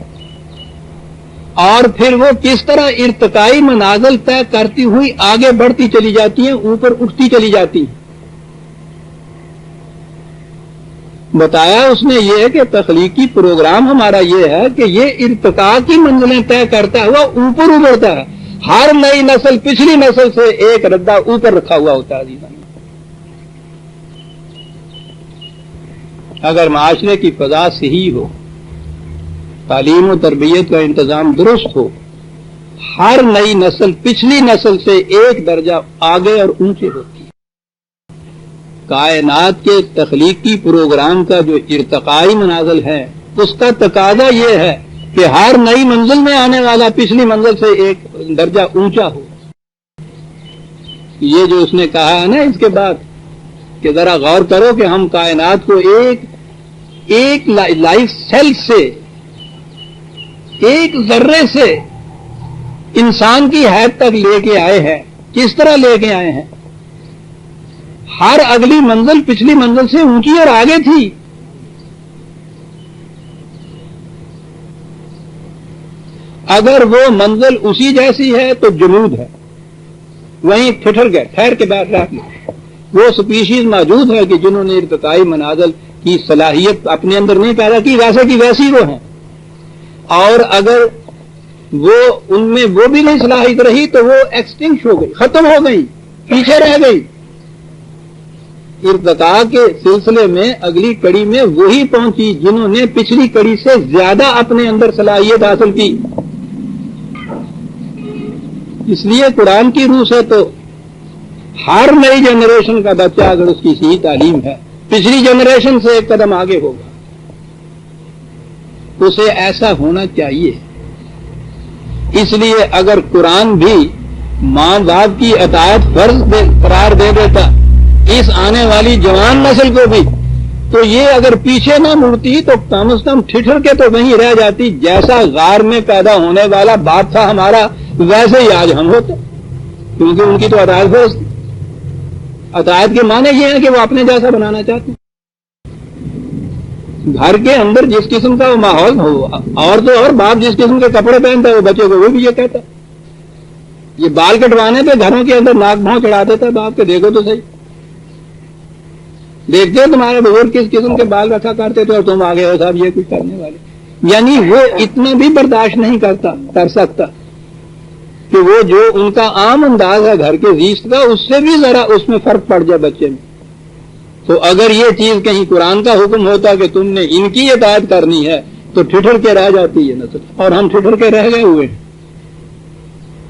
اور پھر وہ کس طرح ارتقائی منازل طے کرتی ہوئی آگے بڑھتی چلی جاتی ہیں، اوپر اٹھتی چلی جاتی ہیں۔ بتایا اس نے یہ کہ تخلیقی پروگرام ہمارا یہ ہے کہ یہ ارتقاء کی منزلیں طے کرتا ہوا اوپر ابھرتا ہے، ہر نئی نسل پچھلی نسل سے ایک ردہ اوپر رکھا ہوا ہوتا ہے۔ عزیزان، اگر معاشرے کی فضا صحیح ہو، تعلیم و تربیت کا انتظام درست ہو، ہر نئی نسل پچھلی نسل سے ایک درجہ آگے اور اونچے ہوتی ہے۔ کائنات کے تخلیقی پروگرام کا جو ارتقائی منازل ہے، اس کا تقاضا یہ ہے کہ ہر نئی منزل میں آنے والا پچھلی منزل سے ایک درجہ اونچا ہو۔ یہ جو اس نے کہا ہے نا اس کے بعد کہ ذرا غور کرو کہ ہم کائنات کو ایک لائف سیل سے، ایک ذرے سے انسان کی حید تک لے کے آئے ہیں، کس طرح لے کے آئے ہیں؟ ہر اگلی منزل پچھلی منزل سے اونچی اور آگے تھی۔ اگر وہ منزل اسی جیسی ہے تو جمود ہے، وہیں ٹھٹر گئے، ٹھہر کے بیٹھ رہے۔ وہ سپیشیز موجود ہیں کہ جنہوں نے ارتقائی منازل کی صلاحیت اپنے اندر نہیں پیدا کی، ویسے کی ویسی وہ ہیں، اور اگر وہ ان میں وہ بھی نہیں صلاحیت رہی تو وہ ایکسٹنکٹ ہو گئی، ختم ہو گئی، پیچھے رہ گئی۔ ارتقاء کے سلسلے میں اگلی کڑی میں وہی پہنچی جنہوں نے پچھلی کڑی سے زیادہ اپنے اندر صلاحیت حاصل کی۔ اس لیے قرآن کی روح سے تو ہر نئی جنریشن کا بچہ اگر اس کی صحیح تعلیم ہے، پچھلی جنریشن سے ایک قدم آگے ہوگا، اسے ایسا ہونا چاہیے. اس لیے اگر قرآن بھی ماں باپ کی اطاعت فرض قرار دے دیتا اس آنے والی جوان نسل کو بھی، تو یہ اگر پیچھے نہ مڑتی تو کم از کم ٹھٹر کے تو وہیں رہ جاتی. جیسا غار میں پیدا ہونے والا باپ تھا ہمارا، ویسے ہی آج ہم ہوتے، کیونکہ ان کی تو اطاعت فرض تھی. اطاعت کے معنی یہ ہے کہ وہ اپنے جیسا بنانا چاہتے ہیں. گھر کے اندر جس قسم کا وہ ماحول ہو، اور تو اور باپ جس قسم کے کپڑے پہنتا ہے وہ بچے کو وہ بھی یہ کہتا ہے. یہ بال کٹوانے پہ گھروں کے اندر ناک بھاؤں چڑھا دیتا ہے باپ کے. دیکھو تو صحیح، دیکھتے ہو تمہارے بزرگ کس قسم کے بال رکھا کرتے تھے اور تم آگے ہو صاحب یہ کچھ کرنے والے. یعنی وہ اتنا بھی برداشت نہیں کر سکتا کہ وہ جو ان کا عام انداز ہے گھر کے زیست کا، اس سے بھی ذرا اس میں فرق پڑ جائے بچے میں. تو اگر یہ چیز کہیں قرآن کا حکم ہوتا کہ تم نے ان کی اطاعت کرنی ہے تو ٹھٹر کے رہ جاتی ہے نسل. اور ہم ٹھٹر کے رہ گئے ہوئے ہیں.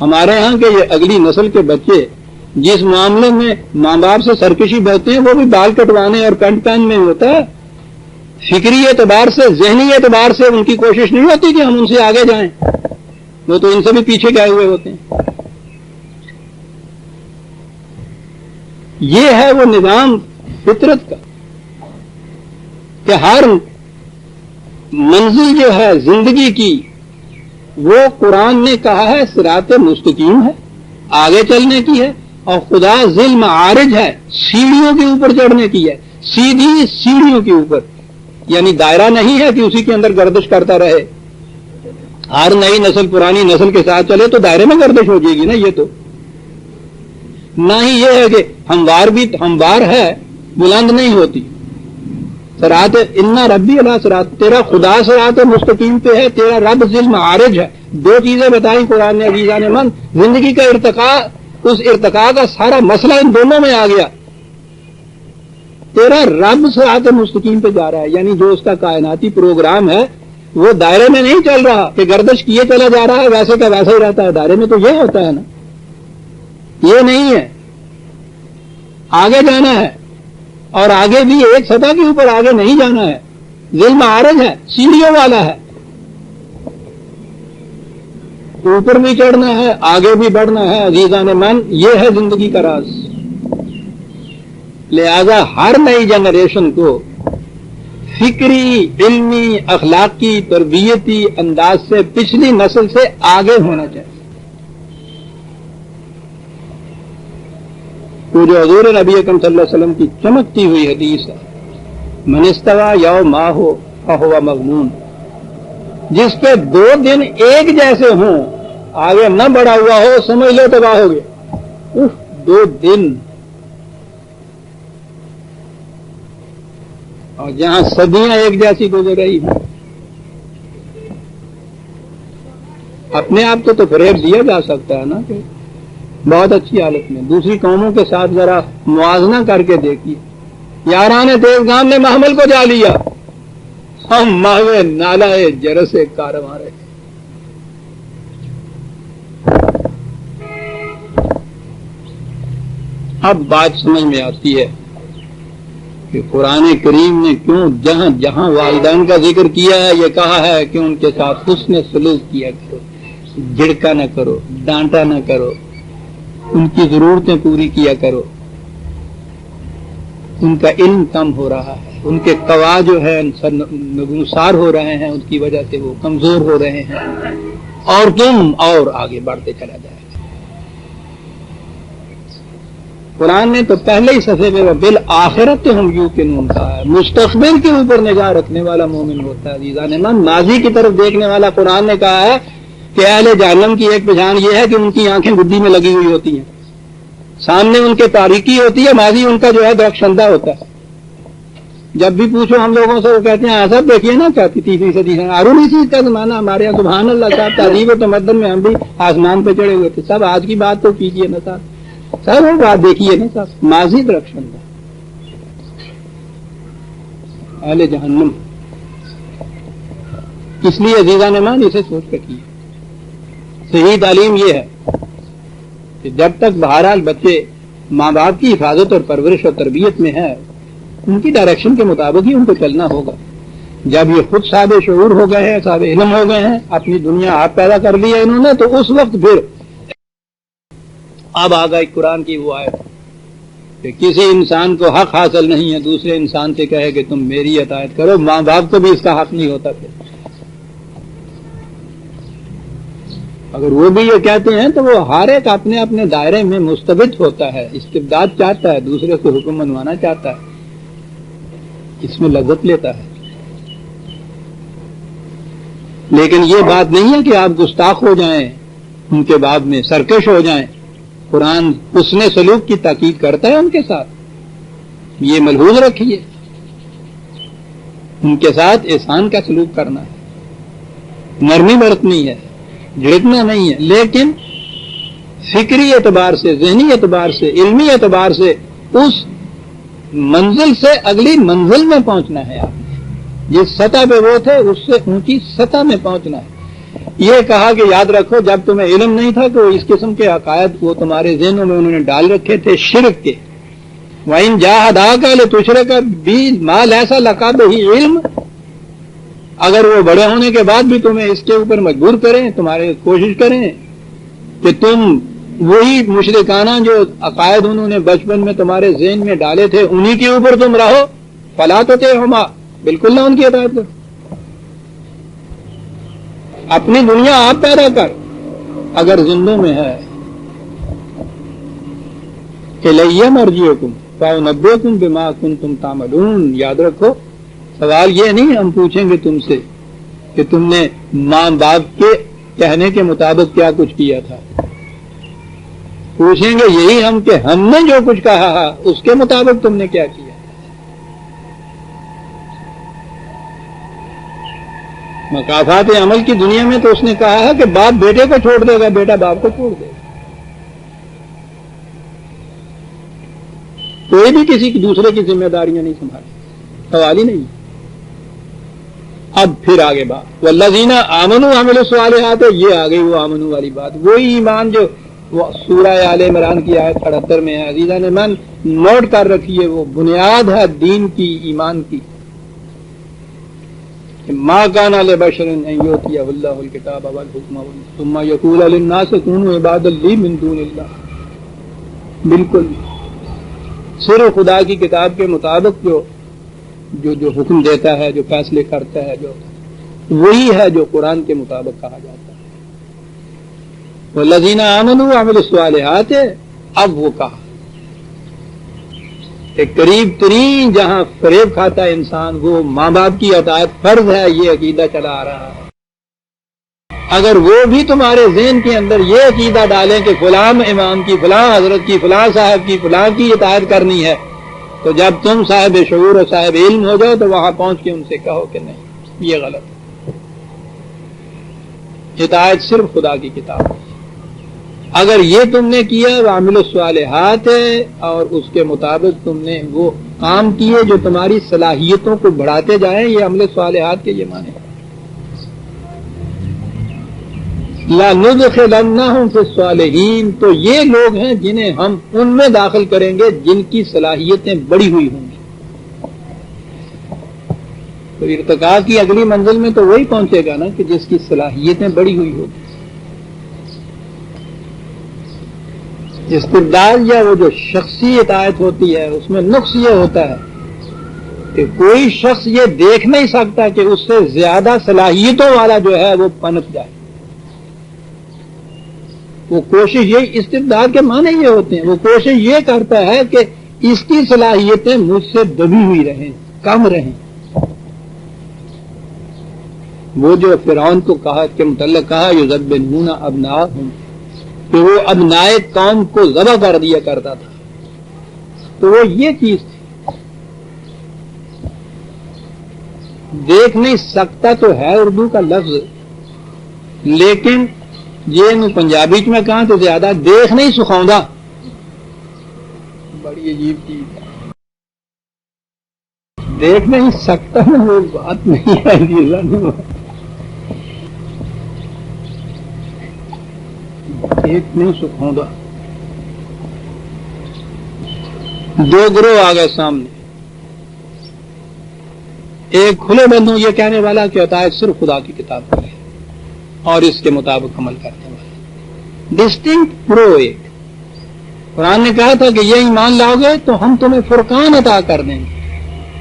ہمارے ہاں کے یہ اگلی نسل کے بچے جس معاملے میں ماں باپ سے سرکشی بہتے ہیں وہ بھی بال کٹوانے اور پینٹ پہن میں ہوتا ہے. فکری اعتبار سے، ذہنی اعتبار سے ان کی کوشش نہیں ہوتی کہ ہم ان سے آگے جائیں. وہ تو ان سے بھی پیچھے گئے ہوئے ہوتے ہیں. یہ ہے وہ نظام فطرت کا کہ ہر منزل جو ہے زندگی کی وہ قرآن نے کہا ہے صراط مستقیم ہے، آگے چلنے کی ہے. اور خدا ذل معارج ہے، سیڑھیوں کے اوپر چڑھنے کی ہے، سیدھی سیڑھیوں کے اوپر. یعنی دائرہ نہیں ہے کہ اسی کے اندر گردش کرتا رہے. ہر نئی نسل پرانی نسل کے ساتھ چلے تو دائرے میں گردش ہو جائے گی نا. یہ تو نہ ہی یہ ہے کہ ہموار ہے، بلند نہیں ہوتی. صراط انا ربی علی صراط، تیرا خدا صراط مستقیم پہ ہے، تیرا رب ذل معارج ہے. دو چیزیں بتائیں قرآن نے عزیزان من. زندگی کا ارتقاء، اس ارتقاء کا سارا مسئلہ ان دونوں میں آ گیا. تیرا رب صراط مستقیم پہ جا رہا ہے، یعنی جو اس کا کائناتی پروگرام ہے وہ دائرے میں نہیں چل رہا کہ گردش کیے چلا جا رہا ہے ویسے کا ویسا ہی رہتا ہے. دائرے میں تو یہ ہوتا ہے نا، یہ نہیں ہے. آگے جانا ہے، اور آگے بھی ایک سطح کے اوپر آگے نہیں جانا ہے. ذل معارج ہے، سیڑھیوں والا ہے. اوپر بھی چڑھنا ہے، آگے بھی بڑھنا ہے. عزیزان من، یہ ہے زندگی کا راز. لہذا ہر نئی جنریشن کو فکری، علمی، اخلاقی، تربیتی انداز سے پچھلی نسل سے آگے ہونا چاہیے. تو جو حضور نبی اکرم صلی اللہ علیہ وسلم کی چمکتی ہوئی حدیث ہے، من استوى یومہ فہو مغنون، جس کے 2 دن ایک جیسے ہوں، آگے نہ بڑھا ہوا ہو، سمجھ لو تباہ ہو گیا. 2 دن، اور جہاں صدیاں ایک جیسی گزر رہی ہیں. اپنے آپ کو تو فریب دیا جا سکتا ہے نا کہ بہت اچھی حالت میں. دوسری قوموں کے ساتھ ذرا موازنہ کر کے دیکھیے. یاران دیوگام نے محمل کو جا لیا، ہم ماہوے نالہ جرس کارواں رہے. اب بات سمجھ میں آتی ہے کہ قرآن کریم نے کیوں جہاں جہاں والدین کا ذکر کیا ہے یہ کہا ہے کہ ان کے ساتھ حسن سلوک کیا کرو، جھڑکا نہ کرو، ڈانٹا نہ کرو، ان کی ضرورتیں پوری کیا کرو. ان کا علم کم ہو رہا ہے، ان کے قوا جو ہے نگوسار ہو رہے ہیں، ان کی وجہ سے وہ کمزور ہو رہے ہیں، اور تم اور آگے بڑھتے چلا جائے. قرآن نے تو پہلے ہی صفحے میں بالآخرت ہم یوقنون کہا ہے. مستقبل کے اوپر نگاہ رکھنے والا مومن ہوتا ہے. عزیزان من، ماضی کی طرف دیکھنے والا قرآن نے کہا ہے کہ اہل جہنم کی ایک پہچان یہ ہے کہ ان کی آنکھیں گدی میں لگی ہوئی ہوتی ہیں، سامنے ان کے تاریکی ہوتی ہے، ماضی ان کا جو ہے درخشندہ ہوتا ہے. جب بھی پوچھو ہم لوگوں سے وہ کہتے ہیں صاحب دیکھیے نا کیا 3 صدی ہے، ہارون رشید کا زمانہ ہمارے یہاں. سبحان اللہ صاحب، تہذیب و تمدن میں ہم بھی آسمان پہ چڑھے ہوئے تھے. سب آج کی بات تو کیجیے نا صاحب، سر وہ بات دیکھیے نا صاحب، ماضی درخشندہ. اہل جہنم. اس لیے عزیزان مان اسے سوچ کر کیے. صحیح تعلیم یہ ہے کہ جب تک بہرحال بچے ماں باپ کی حفاظت اور پرورش اور تربیت میں ہے، ان کی ڈائریکشن کے مطابق ہی ان کو چلنا ہوگا. جب یہ خود صاحب شعور ہو گئے ہیں، صاحب علم ہو گئے ہیں، اپنی دنیا آپ پیدا کر لی ہے انہوں نے، تو اس وقت پھر اب آ گئی قرآن کی وہ آیت کہ کسی انسان کو حق حاصل نہیں ہے دوسرے انسان سے کہے کہ تم میری اطاعت کرو، ماں باپ کو بھی اس کا حق نہیں ہوتا پھر۔ اگر وہ بھی یہ کہتے ہیں تو وہ ہر ایک اپنے اپنے دائرے میں مستبد ہوتا ہے، استبداد چاہتا ہے، دوسرے کو حکم منوانا چاہتا ہے، اس میں لذت لیتا ہے۔ لیکن یہ بات نہیں ہے کہ آپ گستاخ ہو جائیں، ان کے باب میں سرکش ہو جائیں۔ قرآن حسن سلوک کی تاکید کرتا ہے ان کے ساتھ، یہ ملحوظ رکھیے، ان کے ساتھ احسان کا سلوک کرنا ہے، نرمی برتنی ہے، جھڑکنا نہیں ہے، لیکن فکری اعتبار سے، ذہنی اعتبار سے، علمی اعتبار سے اس منزل سے اگلی منزل میں پہنچنا ہے۔ آپ جس سطح پہ وہ تھے اس سے اونچی سطح میں پہنچنا ہے۔ یہ کہا کہ یاد رکھو جب تمہیں علم نہیں تھا تو اس قسم کے عقائد وہ تمہارے ذہنوں میں انہوں نے ڈال رکھے تھے شرک کے۔ وَإِن جَاهَدَاكَ لِتُشْرِكَ بِي مَا لَيْسَ لَكَ بِهِ عِلْمٌ، اگر وہ بڑے ہونے کے بعد بھی تمہیں اس کے اوپر مجبور کریں، تمہارے کوشش کریں کہ تم وہی مشرکانہ جو عقائد انہوں نے بچپن میں تمہارے ذہن میں ڈالے تھے انہی کے اوپر تم رہو، فَلَا تُطِعْهُمَا، بالکل نہ ان کی اطاعت کرو۔ اپنی دنیا آپ پیدا کر اگر زندوں میں ہے۔ اِلَيَّ مَرْجِعُكُمْ فَأُنَبِّئُكُمْ بِمَا كُنتُمْ تَعْمَلُونَ، یاد رکھو سوال یہ نہیں ہم پوچھیں گے تم سے کہ تم نے ماں باپ کے کہنے کے مطابق کیا کچھ کیا تھا، پوچھیں گے یہی ہم کہ ہم نے جو کچھ کہا اس کے مطابق تم نے کیا کیا۔ مقافات عمل کی دنیا میں تو اس نے کہا ہے کہ باپ بیٹے کو چھوڑ دے گا، بیٹا باپ کو چھوڑ دے گا، کوئی بھی کسی کی دوسرے کی ذمہ داریاں نہیں سنبھالے، سوال ہی نہیں۔ اب پھر آگے بات والذین آمنوا وعملوا الصالحات، یہ آ گئی وہ آمنوا والی بات، وہی ایمان جو سورہ آل عمران کی آیت 78 میں ہے۔ عزیزان من نوٹ کر رکھیے، وہ بنیاد ہے دین کی، ایمان کی۔ ما کان لبشر ان یؤتیہ اللہ الکتاب والحکم ثم یقول للناس کونوا عبادا لی من دون اللہ، بالکل صرف خدا کی کتاب کے مطابق جو حکم دیتا ہے، جو فیصلے کرتا ہے، جو وہی ہے جو قرآن کے مطابق کہا جاتا ہے۔ والذین آمنوا وعملوا الصالحات، اب وہ کہا کہ قریب ترین جہاں فریب کھاتا ہے انسان وہ ماں باپ کی اطاعت فرض ہے، یہ عقیدہ چلا آ رہا ہے۔ اگر وہ بھی تمہارے ذہن کے اندر یہ عقیدہ ڈالیں کہ فلاں امام کی، فلاں حضرت کی، فلاں صاحب کی، فلاں کی اطاعت کرنی ہے، تو جب تم صاحب شعور اور صاحب علم ہو جاؤ تو وہاں پہنچ کے ان سے کہو کہ نہیں، یہ غلط ہے، اطاعت صرف خدا کی کتاب ہے۔ اگر یہ تم نے کیا وعملوا الصالحات اور اس کے مطابق تم نے وہ کام کیے جو تمہاری صلاحیتوں کو بڑھاتے جائیں، یہ عمل صالحات کے یہ معنی ہے۔ لَنُدْخِلَنَّهُمْ فِي الصَّالِحِينَ، تو یہ لوگ ہیں جنہیں ہم ان میں داخل کریں گے جن کی صلاحیتیں بڑی ہوئی ہوں گی۔ تو ارتقاء کی اگلی منزل میں تو وہی پہنچے گا نا کہ جس کی صلاحیتیں بڑی ہوئی ہوگی۔ استبدال یا وہ جو شخصی اطاعت ہوتی ہے اس میں نقص یہ ہوتا ہے کہ کوئی شخص یہ دیکھ نہیں سکتا کہ اس سے زیادہ صلاحیتوں والا جو ہے وہ پنپ جائے۔ وہ کوشش یہ استبدال کے معنی یہ ہوتے ہیں، وہ کوشش یہ کرتا ہے کہ اس کی صلاحیتیں مجھ سے دبی ہوئی رہیں، کم رہیں۔ وہ جو فرعون کو کہا کے متعلق کہا یذبحون ابناءہم، کہ وہ ابنائے قوم کو ذبح کر دیا کرتا تھا، تو وہ یہ چیز تھی۔ دیکھ نہیں سکتا تو ہے اردو کا لفظ، لیکن یہ پنجابی میں کہاں تو زیادہ دیکھ نہیں سکھاؤں، بڑی عجیب چیز ہے۔ دیکھ نہیں سکتا وہ بات نہیں ہے، ایک نہیں سکھاؤں۔ دو گروہ آ گئے سامنے، ایک کھلے بند ہوں یہ کہنے والا کہ عطائے صرف خدا کی کتاب پر ہے اور اس کے مطابق عمل کرنے والا. ڈسٹنکٹ پرو ایک. قرآن نے کہا تھا کہ یہ ایمان لاؤ گے تو ہم تمہیں فرقان عطا کر دیں گے.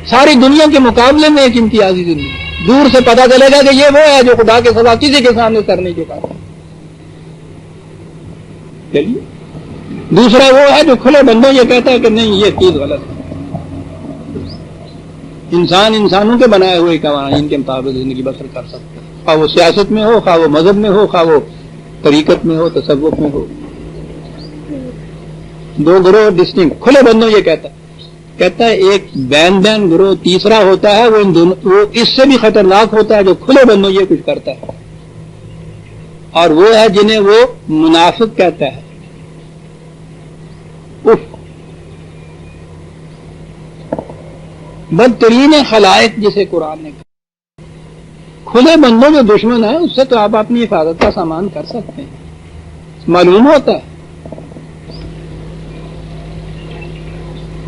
ساری دنیا کے مقابلے میں ایک امتیازی زندگی. دور سے پتا چلے گا کہ یہ وہ ہے جو خدا کے سوا کسی کے سامنے کرنے کے بعد. چلیے دوسرا وہ ہے جو کھلے بندوں یہ کہتا ہے کہ نہیں یہ چیز غلط ہے. انسان انسانوں کے بنائے ہوئے قوانین کے مطابق زندگی بسر کر سکتے ہیں، خواہ وہ سیاست میں ہو، خواہ وہ مذہب میں ہو، خواہ وہ طریقت میں ہو، تصوف میں ہو. دو گروہ ڈسٹنکٹ. کھلے بندوں یہ کہتا ہے ایک بین گروہ تیسرا ہوتا ہے، وہ ان دونوں وہ اس سے بھی خطرناک ہوتا ہے جو کھلے بندوں یہ کچھ کرتا ہے، اور وہ ہے جنہیں وہ منافق کہتا ہے. بدترین خلائق جسے قرآن نے کہا. کھلے بندوں جو دشمن ہے اس سے تو آپ اپنی حفاظت کا سامان کر سکتے ہیں، معلوم ہوتا ہے.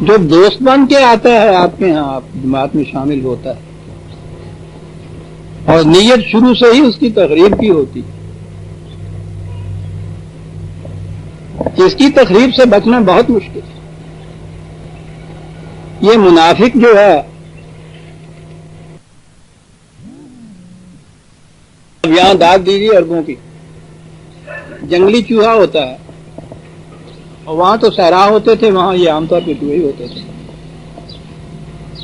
جو دوست بن کے آتا ہے آپ کے ہاں، آپ جماعت میں شامل ہوتا ہے اور نیت شروع سے ہی اس کی تقریب کی ہوتی ہے، اس کی تقریب سے بچنا بہت مشکل ہے. یہ منافق جو ہے یہاں داغ دیجیے عربوں کی. جنگلی چوہا ہوتا ہے اور وہاں تو صحرا ہوتے تھے، وہاں یہ عام طور پہ چوہے ہوتے تھے.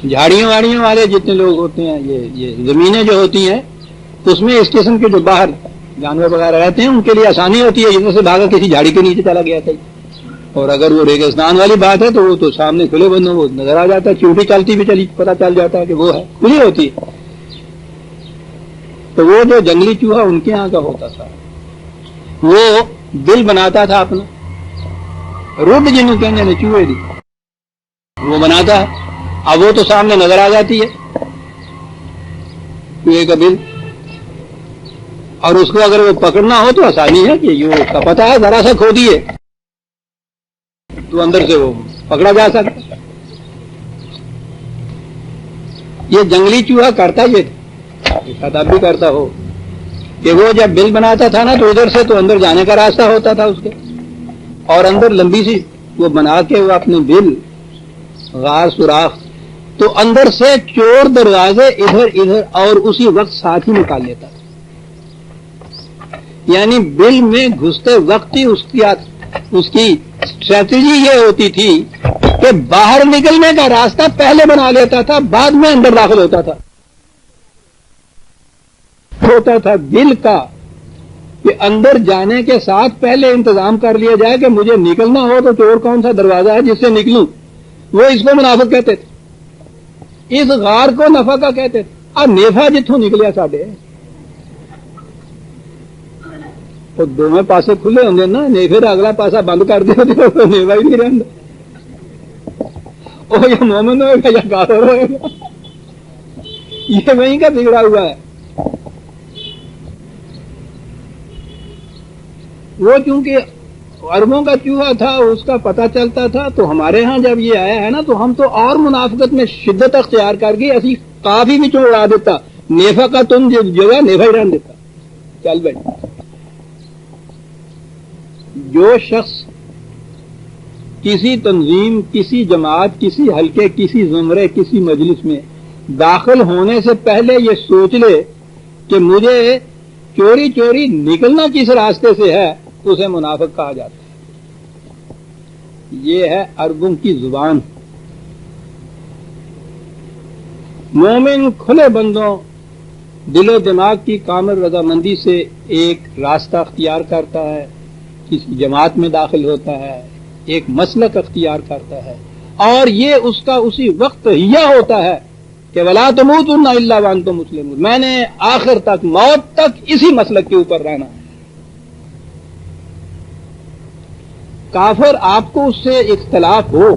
جھاڑیوں واڑیوں والے جتنے لوگ ہوتے ہیں، یہ زمینیں جو ہوتی ہیں اس میں اس قسم کے جو باہر جانور وغیرہ رہتے ہیں ان کے لیے آسانی ہوتی ہے، جن سے بھاگا کسی جھاڑی کے نیچے چلا گیا تھا. اور اگر وہ ریگستان والی بات ہے تو وہ تو سامنے کھلے بندوں وہ نظر آ جاتا ہے، چیوٹی چلتی بھی چلی پتہ چل جاتا ہے کہ وہ ہے، کھلی ہوتی ہے. تو وہ جو جنگلی چوہا ان کے یہاں کا ہوتا تھا، وہ دل بناتا تھا اپنا، رڈ جنہوں کہنے نے چوہے دی وہ بناتا ہے. اب وہ تو سامنے نظر آ جاتی ہے چوہے کا دل، اور اس کو اگر وہ پکڑنا ہو تو آسانی ہے کہ یہ اس کا پتہ ہے، ذرا سا کھو دیے تو اندر سے وہ پکڑا جا سکتا. یہ جنگلی چوہا کرتا یہ تھا، شاید اب بھی کرتا ہو، کہ وہ جب بل بناتا تھا نا تو ادھر سے تو اندر جانے کا راستہ ہوتا تھا اس کے، اور اندر لمبی سی وہ بنا کے وہ اپنے بل غار سوراخ، تو اندر سے چور دروازے ادھر اور اسی وقت ساتھ ہی نکال لیتا تھا. یعنی بل میں گھستے وقت ہی اس کی اسٹریٹجی یہ ہوتی تھی کہ باہر نکلنے کا راستہ پہلے بنا لیتا تھا، بعد میں اندر داخل ہوتا تھا دل کا، کہ اندر جانے کے ساتھ پہلے انتظام کر لیا جائے کہ مجھے نکلنا ہو تو چور کون سا دروازہ ہے جس سے نکلوں. وہ اس کو منافق کہتے تھے، اس غار کو نفع کا کہتے تھے. اور نیفا جتوں نکلیا ساڈے تو دونوں پاسے کھلے ہوں گے نا، نیفے کا اگلا پاسا بند کر دیا تو نیفا ہی نہیں رہتا. وہ یا مومن ہوئے گا یا کافر ہوئے گا، یہ وہیں کا بگڑا ہوا ہے. وہ چونکہ عربوں کا چوہا تھا اس کا پتہ چلتا تھا، تو ہمارے ہاں جب یہ آیا ہے نا تو ہم تو اور منافقت میں شدت اختیار کر گئی، اسی کافی بھی اڑا دیتا، نیفا کا تم جگہ نیفا ہی رہن دیتا. چل بھائی، جو شخص کسی تنظیم، کسی جماعت، کسی حلقے، کسی زمرے، کسی مجلس میں داخل ہونے سے پہلے یہ سوچ لے کہ مجھے چوری چوری نکلنا کس راستے سے ہے، اسے منافق کہا جاتا ہے. یہ ہے عربوں کی زبان. مومن کھلے بندوں دل و دماغ کی کامل رضامندی سے ایک راستہ اختیار کرتا ہے، کسی جماعت میں داخل ہوتا ہے، ایک مسلک اختیار کرتا ہے، اور یہ اس کا اسی وقت تہیہ ہوتا ہے کہ وَلَا تَمُوتُنَّ إِلَّا وَأَنْتُمْ مُسْلِمُونَ، میں نے آخر تک، موت تک اسی مسلک کے اوپر رہنا ہے. کافر آپ کو اس سے اختلاف ہو،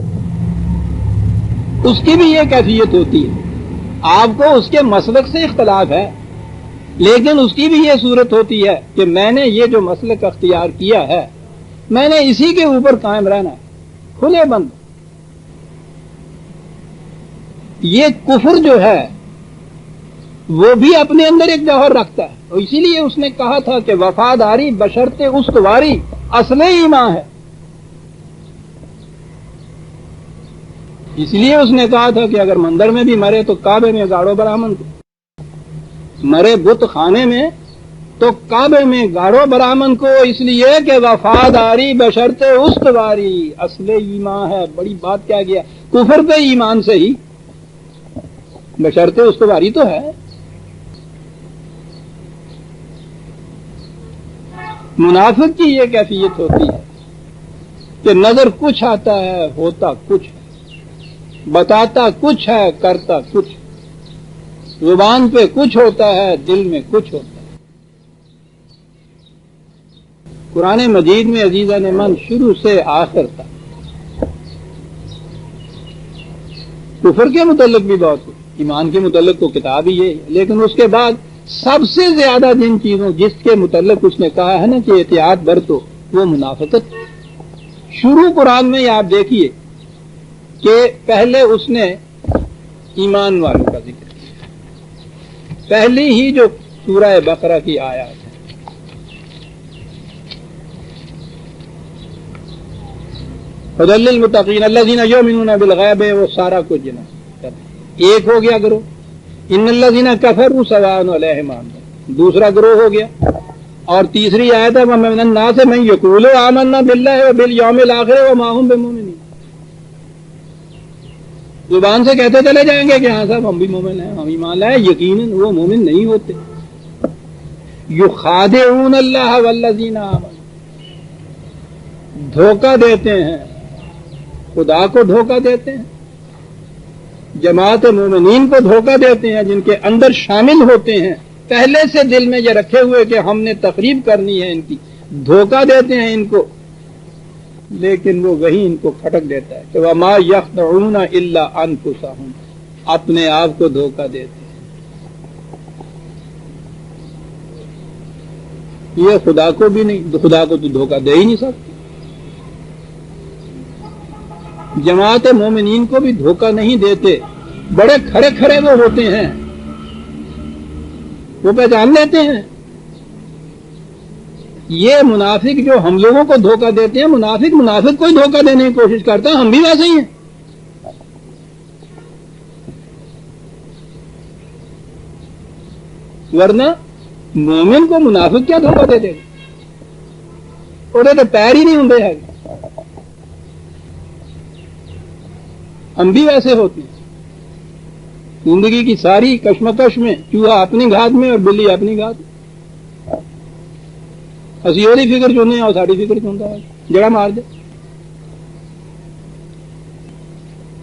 اس کی بھی یہ کیفیت ہوتی ہے. آپ کو اس کے مسلک سے اختلاف ہے، لیکن اس کی بھی یہ صورت ہوتی ہے کہ میں نے یہ جو مسلک اختیار کیا ہے میں نے اسی کے اوپر قائم رہنا ہے. کھلے بند. یہ کفر جو ہے وہ بھی اپنے اندر ایک جوہر رکھتا ہے، اور اسی لیے اس نے کہا تھا کہ وفاداری بشرط استواری اصل ایمان ہے. اس لیے اس نے کہا تھا کہ اگر مندر میں بھی مرے تو کعبے میں گاڑو برہمن کو، مرے بت خانے میں تو کعبے میں گاڑو برہمن کو، اس لیے کہ وفاداری بشرط استواری اصل ایمان ہے. بڑی بات کیا گیا، کفر پہ ایمان سے ہی بشرط استواری تو ہے. منافق کی یہ کیفیت ہوتی ہے کہ نظر کچھ آتا ہے، ہوتا کچھ ہے، بتاتا کچھ ہے، کرتا کچھ، زبان پہ کچھ ہوتا ہے، دل میں کچھ ہوتا ہے. قرآن مجید میں عزیزان من شروع سے آخر تک کفر کے متعلق بھی بہت کچھ، ایمان کے متعلق تو کتاب ہی ہے، لیکن اس کے بعد سب سے زیادہ جن چیزوں جس کے متعلق اس نے کہا ہے نا کہ احتیاط برتو، وہ منافقت. شروع قرآن میں آپ دیکھیے کہ پہلے اس نے ایمان والوں کا ذکر کیا، پہلی ہی جو سورہ بقرہ کی آیات ہے، ھدی للمتقین الذین یؤمنون بالغیب، وہ سارا کچھ جنا ایک ہو گیا گروہ. ان الذین کفروا سواء علیہم، دوسرا گروہ ہو گیا. اور تیسری آیت ہے ومن الناس من یقول آمنا باللہ وبالیوم الآخر وما هم بمؤمنین، زبان سے کہتے چلے جائیں گے کہ ہاں صاحب ہم بھی مومن ہیں، ہم ایمان لائے، یقیناً وہ مومن نہیں ہوتے. یخادعون اللہ والذین آمنوا، دھوکہ دیتے ہیں، خدا کو دھوکہ دیتے ہیں، جماعت مومنین کو دھوکہ دیتے ہیں، جن کے اندر شامل ہوتے ہیں، پہلے سے دل میں یہ رکھے ہوئے کہ ہم نے تقریب کرنی ہے ان کی، دھوکہ دیتے ہیں ان کو. لیکن وہ وہی ان کو کھٹک دیتا ہے کہ وَمَا يَخْدَعُونَ إِلَّا أَنفُسَهُمْ، اپنے آپ کو دھوکہ دیتے ہیں. یہ خدا کو بھی نہیں، خدا کو تو دھوکہ دے ہی نہیں سکتے. جماعت مومنین کو بھی دھوکہ نہیں دیتے، بڑے کھڑے کھڑے وہ ہوتے ہیں، وہ پہچان لیتے ہیں. یہ منافق جو ہم لوگوں کو دھوکہ دیتے ہیں، منافق کو ہی دھوکہ دینے کی کوشش کرتا ہے، ہم بھی ویسے ہی ہیں. ورنہ مومن کو منافق کیا دھوکہ دے دے گا، اور تو پیر ہی نہیں ہوں ہے. ہم بھی ویسے ہوتے ہیں، زندگی کی ساری کشمکش میں چوہا اپنی گھات میں اور بلی اپنی گھات میں، اسی وہی فکر چنے اور ساری فکر چنتا ہے، جڑا مار دے.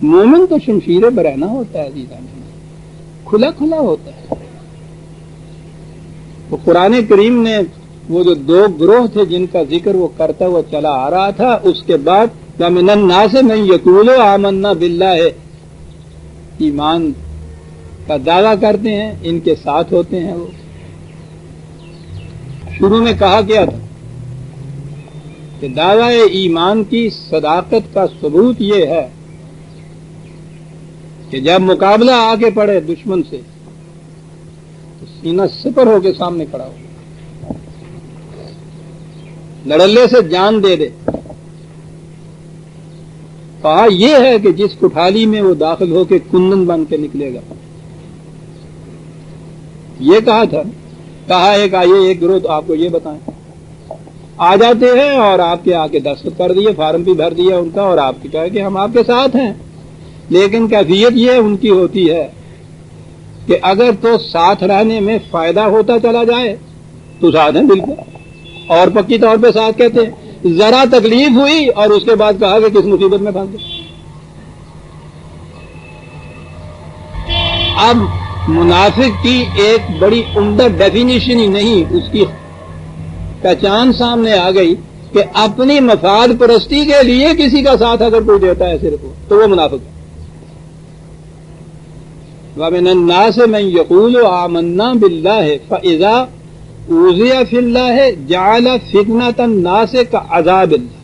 مومن تو شمشیر برہنہ ہوتا ہے عزیزان، کھلا کھلا ہوتا ہے. وہ قرآن کریم نے وہ جو دو گروہ تھے جن کا ذکر وہ کرتا ہوا چلا آ رہا تھا، اس کے بعد وَمِنَ النَّاسِ مَن يَقُولُ آمَنَّا بِاللَّهِ، ایمان کا دعویٰ کرتے ہیں، ان کے ساتھ ہوتے ہیں. وہ شروع میں کہا کیا تھا کہ دعویٰ ایمان کی صداقت کا ثبوت یہ ہے کہ جب مقابلہ آ کے پڑے دشمن سے تو سینہ سپر ہو کے سامنے کھڑا ہو، لڑلے سے جان دے دے. کہا یہ ہے کہ جس کٹھالی میں وہ داخل ہو کے کندن بن کے نکلے گا. یہ کہا تھا. کہا ایک آئیے ایک گروہ تو آپ کو یہ بتائیں، آ جاتے ہیں اور آپ کے آ کے دستخط کر دیے، فارم بھی بھر دیا ان کا، اور آپ کی کہا کہ ہم آپ کے ساتھ ہیں. لیکن کیفیت یہ ان کی ہوتی ہے کہ اگر تو ساتھ رہنے میں فائدہ ہوتا چلا جائے تو ساتھ ہیں بالکل، اور پکی طور پہ ساتھ کہتے ہیں. ذرا تکلیف ہوئی اور اس کے بعد کہا کہ کس مصیبت میں پھنس گئے. اب منافق کی ایک بڑی عمدہ ڈیفینیشن ہی نہیں، اس کی پہچان سامنے آ گئی کہ اپنی مفاد پرستی کے لیے کسی کا ساتھ اگر کوئی دیتا ہے صرف تو وہ منافق ہے. وَمِنَ النَّاسِ مَن يَقُولُ آمَنَّا بِاللَّهِ فَإِذَا أُوذِيَ فِي اللَّهِ جَعَلَ فِتْنَةَ النَّاسِ كَعَذَابِ اللَّهِ.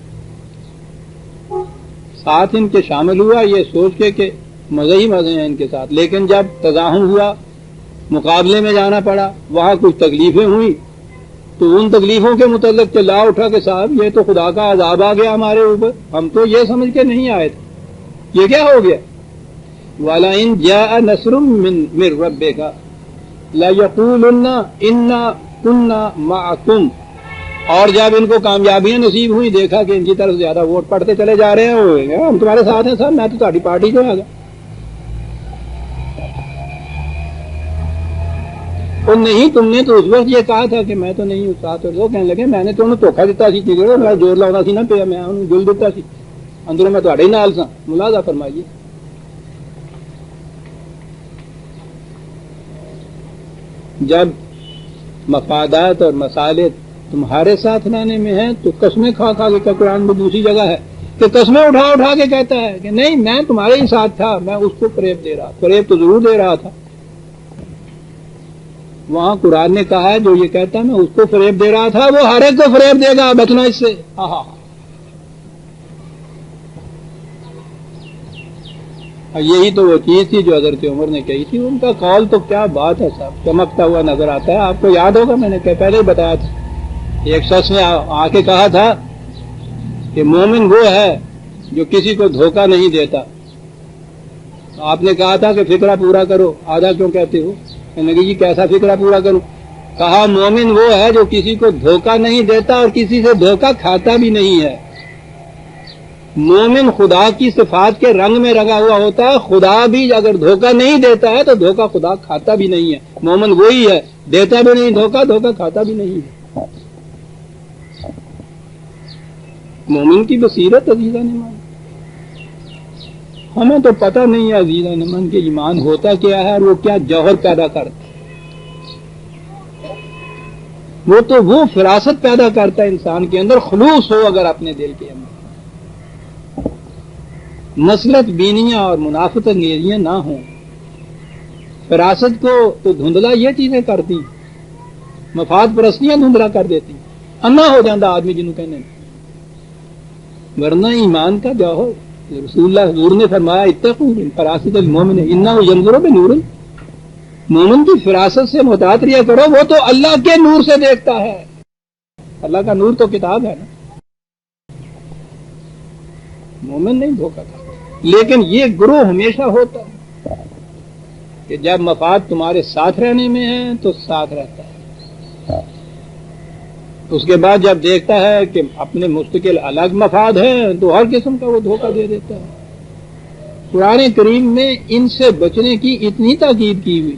ساتھ ان کے شامل ہوا یہ سوچ کے کہ مزے ہی مزے ہیں ان کے ساتھ، لیکن جب تزاحم ہوا مقابلے میں جانا پڑا، وہاں کچھ تکلیفیں ہوئی تو ان تکلیفوں کے متعلق چلا اٹھا کہ صاحب یہ تو خدا کا عذاب آ گیا ہمارے اوپر، ہم تو یہ سمجھ کے نہیں آئے تھے، یہ کیا ہو گیا؟ وَلَئِن جَاءَ نَصْرٌ مِّن رَّبِّكَ لَيَقُولُنَّ إِنَّا كُنَّا مَعَكُمْ، اور جب ان کو کامیابیاں نصیب ہوئی، دیکھا کہ ان کی طرف زیادہ ووٹ پڑتے چلے جا رہے ہیں، ہم تمہارے ساتھ ہیں صاحب، میں تو تمہاری پارٹی جو آ گیا۔ اور نہیں، تم نے تو اس وقت یہ کہا تھا کہ میں تو نہیں ہوں ساتھ، اور وہ کہنے لگے میں نے تمہیں دھوکھا دیتا سی، میں زور لاؤنا سی نہ پیا، میں انہوں جل دیتا سی، اندروں میں تھوڑے ہی نال سا۔ ملاحظہ فرمائیے، جب مفادات اور مصالح تمہارے ساتھ لانے میں ہیں تو قسمیں کھا کھا کے، قرآن میں دوسری جگہ ہے کہ قسمیں اٹھا اٹھا کے کہتا ہے کہ نہیں میں تمہارے ہی ساتھ تھا، میں اس کو فریب دے رہا، فریب تو ضرور دے رہا تھا۔ وہاں قرآن نے کہا ہے جو یہ کہتا ہے میں اس کو فریب دے رہا تھا، وہ ہر ایک کو فریب دے گا، بچنا اس سے۔ یہی تو وہ چیز تھی جو حضرت عمر نے کہی تھی، ان کا قول تو کیا بات ہے صاحب، چمکتا ہوا نظر آتا ہے۔ آپ کو یاد ہوگا میں نے پہلے ہی بتایا تھا، ایک شخص نے آ کے کہا تھا کہ مومن وہ ہے جو کسی کو دھوکہ نہیں دیتا۔ آپ نے کہا تھا کہ فکرہ پورا کرو، آدھا کیوں کہتے ہو؟ کہنے لگے جی کیسا فکرہ پورا کروں؟ کہا مومن وہ ہے جو کسی کو دھوکہ نہیں دیتا اور کسی سے دھوکہ کھاتا بھی نہیں ہے۔ مومن خدا کی صفات کے رنگ میں رنگا ہوا ہوتا ہے، خدا بھی اگر دھوکہ نہیں دیتا ہے تو دھوکہ خدا کھاتا بھی نہیں ہے۔ مومن وہی ہے، دیتا بھی نہیں دھوکہ، دھوکہ کھاتا بھی نہیں ہے۔ مومن کی بصیرت عزیزہ نمان، ہمیں تو پتہ نہیں ہے عزیزہ نمان کہ ایمان ہوتا کیا ہے اور وہ کیا جوہر پیدا کرتا ہے۔ وہ تو وہ فراست پیدا کرتا ہے انسان کے اندر، خلوص ہو اگر اپنے دل کے اندر، نصلت بینیاں اور منافقت انگیزیاں نہ ہوں۔ فراست کو تو دھندلا یہ چیزیں کرتی، مفاد پرستیاں دھندلا کر دیتی، انا ہو جاتا آدمی جنہوں کہنے، ورنہ ایمان کا جوہر رسول اللہ حضور نے فرمایا اتقوا من فراست المومن انہ ینظر بنور، مومن کی فراست سے محتاط رہا کرو، وہ تو اللہ کے نور سے دیکھتا ہے۔ اللہ کا نور تو کتاب ہے نا، مومن نہیں دھوکہ کھاتا۔ لیکن یہ گروہ ہمیشہ ہوتا ہے کہ جب مفاد تمہارے ساتھ رہنے میں ہے تو ساتھ رہتا ہے، اس کے بعد جب دیکھتا ہے کہ اپنے مستقل الگ مفاد ہیں تو ہر قسم کا وہ دھوکہ دے دیتا ہے۔ قرآن کریم میں ان سے بچنے کی اتنی تاکید کی ہوئی،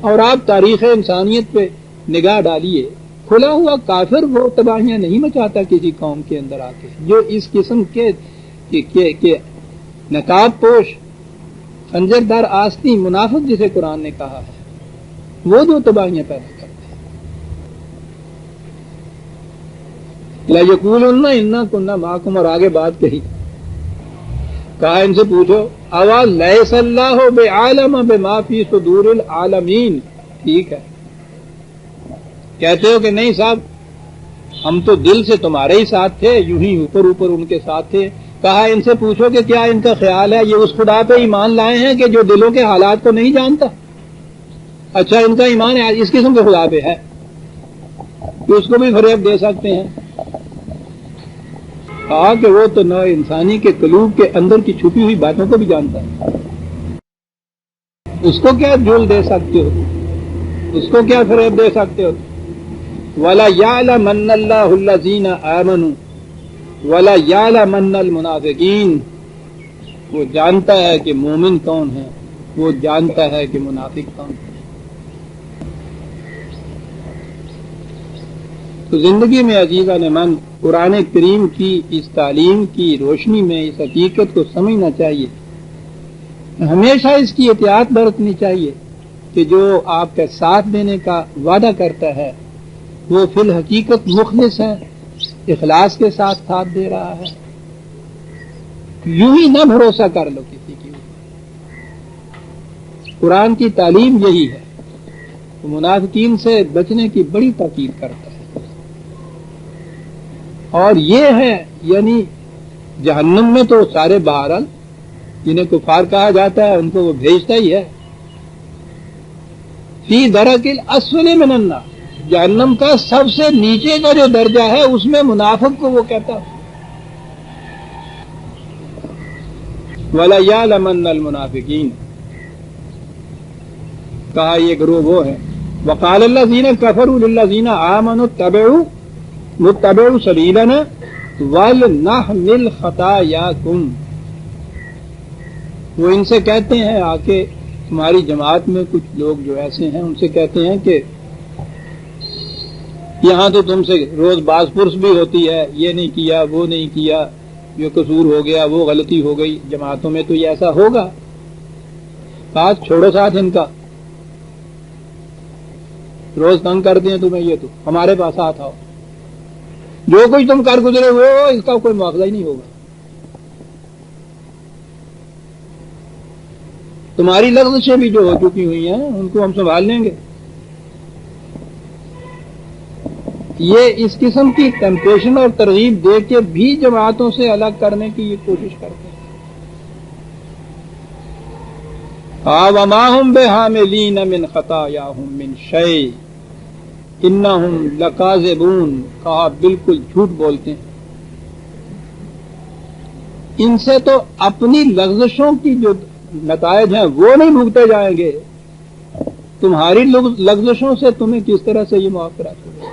اور آپ تاریخ انسانیت پہ نگاہ ڈالیے، کھلا ہوا کافر وہ تباہیاں نہیں مچاتا کسی قوم کے اندر آ کے، جو اس قسم کے نقاب پوش خنجر دار آستین منافق جسے قرآن نے کہا ہے، وہ جو تباہیاں پیدا کرتے ہیں۔ لَيَقُولُنَّ إِنَّا كُنَّا مَعَكُمْ، اور آگے بات کہی، کہا ان سے پوچھو اَوَا لَيْسَ اللَّهُ بِعَالَمَ بِمَا فِي صُدُورِ الْعَالَمِينَ، ٹھیک ہے، کہتے ہو کہ نہیں صاحب ہم تو دل سے تمہارے ہی ساتھ تھے، یوں ہی اوپر اوپر ان کے ساتھ تھے۔ کہا ان سے پوچھو کہ کیا ان کا خیال ہے یہ اس خدا پہ ایمان لائے ہیں کہ جو دلوں کے حالات کو نہیں جانتا؟ اچھا ان کا ایمان ہے اس قسم کے خدا پہ ہے کہ اس کو بھی فریب دے سکتے ہیں؟ کہا کہ وہ تو نوع انسانی کے قلوب کے اندر کی چھپی ہوئی باتوں کو بھی جانتا ہے، اس کو کیا جھول دے سکتے ہو، اس کو کیا فریب دے سکتے ہو؟ وَلَيَعْلَمَنَّ اللَّهُ الَّذِينَ آمَنُوا وَلَيَعْلَمَنَّ الْمُنَافِقِينَ، وہ جانتا ہے کہ مومن کون ہے، وہ جانتا ہے کہ منافق کون ہے۔ تو زندگی میں عزیزان من قرآن کریم کی اس تعلیم کی روشنی میں اس حقیقت کو سمجھنا چاہیے، ہمیشہ اس کی احتیاط برتنی چاہیے کہ جو آپ کا ساتھ دینے کا وعدہ کرتا ہے وہ فی الحقیقت مخلص ہے، اخلاص کے ساتھ ساتھ دے رہا ہے۔ یوں ہی نہ بھروسہ کر لو کسی کی، قرآن کی تعلیم یہی ہے، منافقین سے بچنے کی بڑی تاکید کرتا ہے، اور یہ ہے یعنی جہنم میں تو سارے بہرحال جنہیں کفار کہا جاتا ہے ان کو وہ بھیجتا ہی ہے، فی درک الاسفل من النار، جہنم کا سب سے نیچے کا جو درجہ ہے اس میں منافق کو وہ کہتا ہے. وَلَيَعْلَمَنَّ الْمُنَافِقِينَ، کہا یہ گروہ وہ ہے. وَقَالَ الَّذِينَ كَفَرُوا لِلَّذِينَ آمَنُوا اتَّبِعُوا سَبِيلَنَا وَلْنَحْمِلْ خَطَايَاكُمْ، وہ ان سے کہتے ہیں آ کے تمہاری جماعت میں کچھ لوگ جو ایسے ہیں ان سے کہتے ہیں کہ یہاں تو تم سے روز باز پرس بھی ہوتی ہے، یہ نہیں کیا وہ نہیں کیا، یہ قصور ہو گیا وہ غلطی ہو گئی، جماعتوں میں تو یہ ایسا ہوگا. بات چھوڑو ساتھ ان کا، روز تنگ کرتے ہیں تمہیں، یہ تو ہمارے پاس ہاتھ آؤ، جو کچھ تم کر گزرے ہوئے ہو اس کا کوئی مواخذہ ہی نہیں ہوگا. تمہاری لغزشیں بھی جو ہو چکی ہوئی ہیں ان کو ہم سنبھال لیں گے. یہ اس قسم کی ٹیمپٹیشن اور ترغیب دے کے بھی جماعتوں سے الگ کرنے کی یہ کوشش کرتے ہیں. وَمَا هُمْ بِحَامِلِينَ مِنْ خَطَايَاهُمْ مِنْ شَيْءٍ إِنَّهُمْ لَكَاذِبُونَ، کہا بالکل جھوٹ بولتے ہیں. ان سے تو اپنی لغزشوں کی جو نتائج ہیں وہ نہیں بھگتے جائیں گے، تمہاری لغزشوں سے تمہیں کس طرح سے یہ موافقت ہوگا.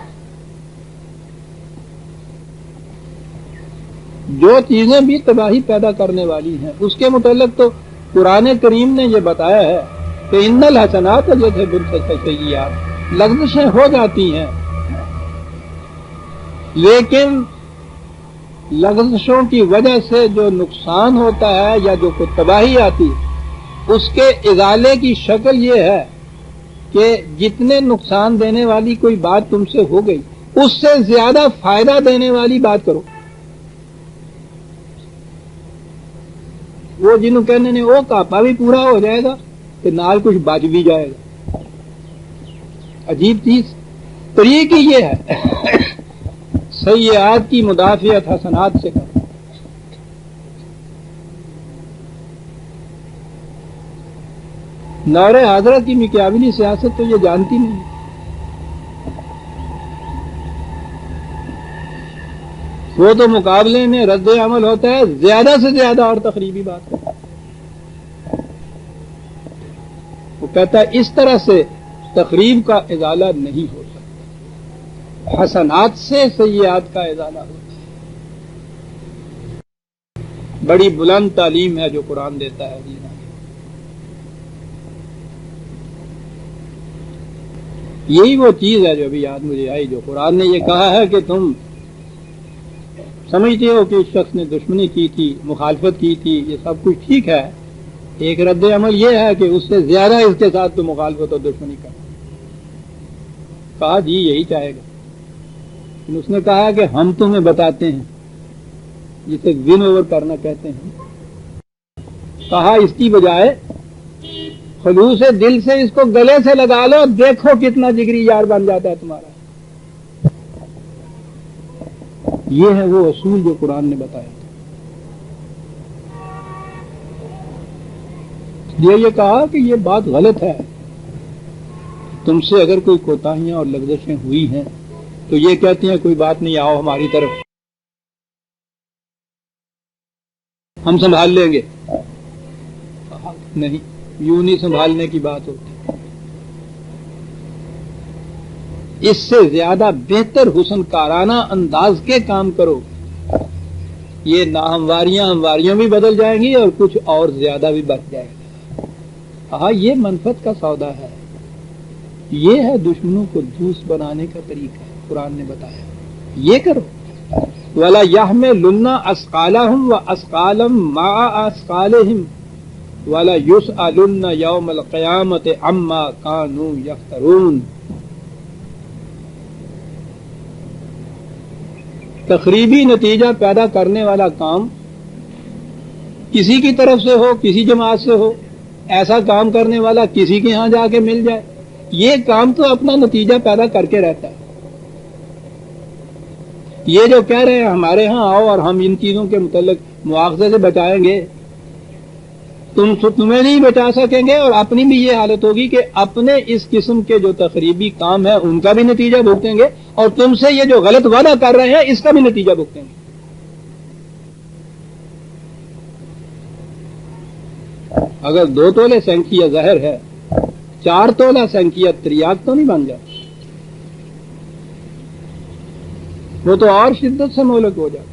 جو چیزیں بھی تباہی پیدا کرنے والی ہیں اس کے متعلق تو قرآن کریم نے یہ بتایا ہے کہ ان الحسنات یذھبن السیئات، لغزشیں ہو جاتی ہیں لیکن لغزشوں کی وجہ سے جو نقصان ہوتا ہے یا جو کوئی تباہی آتی ہے اس کے ازالے کی شکل یہ ہے کہ جتنے نقصان دینے والی کوئی بات تم سے ہو گئی اس سے زیادہ فائدہ دینے والی بات کرو. وہ جنہوں کہنے نے وہ کاپا بھی پورا ہو جائے گا کہ نال کچھ بچ بھی جائے گا. عجیب چیز. طریق ہی یہ ہے سیئات کی مدافعت حسنات سے کرو. نور حضرت کی مکیاولی سیاست تو یہ جانتی نہیں. وہ تو مقابلے میں رد عمل ہوتا ہے زیادہ سے زیادہ اور تقریبی بات کرتا ہے. وہ کہتا ہے اس طرح سے تقریب کا ازالہ نہیں ہو سکتا، حسنات سے سیئات کا ازالہ ہوتا ہے. بڑی بلند تعلیم ہے جو قرآن دیتا ہے. یہی وہ چیز ہے جو ابھی یاد مجھے آئی، جو قرآن نے یہ کہا ہے کہ تم سمجھتے ہو کہ اس شخص نے دشمنی کی تھی، مخالفت کی تھی، یہ سب کچھ ٹھیک ہے. ایک رد عمل یہ ہے کہ اس سے زیادہ اس کے ساتھ تو مخالفت اور دشمنی کر. کہا جی یہی چاہے گا. لیکن اس نے کہا کہ ہم تمہیں بتاتے ہیں، جسے ون اوور کرنا کہتے ہیں. کہا اس کی بجائے خلوص دل سے اس کو گلے سے لگا لو، دیکھو کتنا جگری یار بن جاتا ہے تمہارا. یہ ہے وہ اصول جو قرآن نے بتایا. یہ کہا کہ یہ بات غلط ہے، تم سے اگر کوئی کوتاہیاں اور لغزشیں ہوئی ہیں تو یہ کہتے ہیں کوئی بات نہیں، آؤ ہماری طرف، ہم سنبھال لیں گے. نہیں، یوں نہیں سنبھالنے کی بات ہوتی. اس سے زیادہ بہتر حسن کارانہ انداز کے کام کرو. یہ ہمواریاں بھی بدل جائیں گی اور کچھ اور زیادہ بھی بچ جائے گا. کہا یہ منفعت کا سودا ہے، یہ ہے دشمنوں کو دوست بنانے کا طریقہ. قرآن نے بتایا یہ کرو. وَلَا يَحْمِلُنَّ أَثْقَالَهُمْ وَأَثْقَالًا مَعَ أَثْقَالِهِمْ وَلَا يُسْأَلُنَّ يَوْمَ الْقِيَامَةِ عَمَّا كَانُوا يَفْتَرُونَ. تقریبی نتیجہ پیدا کرنے والا کام کسی کی طرف سے ہو، کسی جماعت سے ہو، ایسا کام کرنے والا کسی کے ہاں جا کے مل جائے، یہ کام تو اپنا نتیجہ پیدا کر کے رہتا ہے. یہ جو کہہ رہے ہیں ہمارے ہاں آؤ اور ہم ان چیزوں کے متعلق مواخذے سے بچائیں گے، تمہیں نہیں بچا سکیں گے، اور اپنی بھی یہ حالت ہوگی کہ اپنے اس قسم کے جو تخریبی کام ہے ان کا بھی نتیجہ بھگتیں گے، اور تم سے یہ جو غلط وعدہ کر رہے ہیں اس کا بھی نتیجہ بھگتیں گے۔ اگر 2 تولے سینکیا زہر ہے، 4 تولہ سینکیا تریاک تو نہیں بن جاتا، وہ تو اور شدت سے مہلک ہو جاتا۔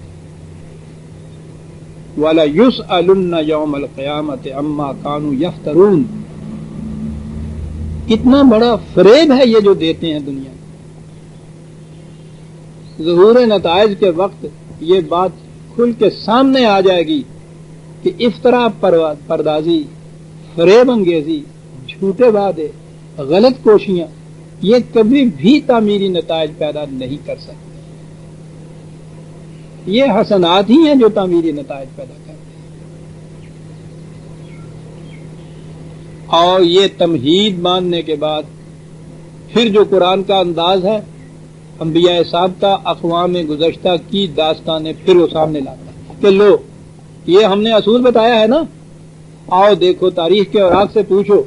وَلَيُسْأَلُنَّ يَوْمَ الْقِيَامَةِ عَمَّا كَانُوا يَفْتَرُونَ۔ کتنا بڑا فریب ہے یہ جو دیتے ہیں دنیا میں۔ ظہور نتائج کے وقت یہ بات کھل کے سامنے آ جائے گی کہ افطرا پردازی، فریب انگیزی، جھوٹے وعدے، غلط کوشیاں یہ کبھی بھی تعمیری نتائج پیدا نہیں کر سکتے۔ یہ حسنات ہی ہیں جو تعمیری نتائج پیدا کرتے ہیں۔ اور یہ تمہید ماننے کے بعد پھر جو قرآن کا انداز ہے، انبیاء سابقہ اقوام گزشتہ کی داستانیں پھر وہ سامنے لاتا ہے کہ لو یہ ہم نے اصول بتایا ہے نا، آؤ دیکھو تاریخ کے اوراق سے پوچھو،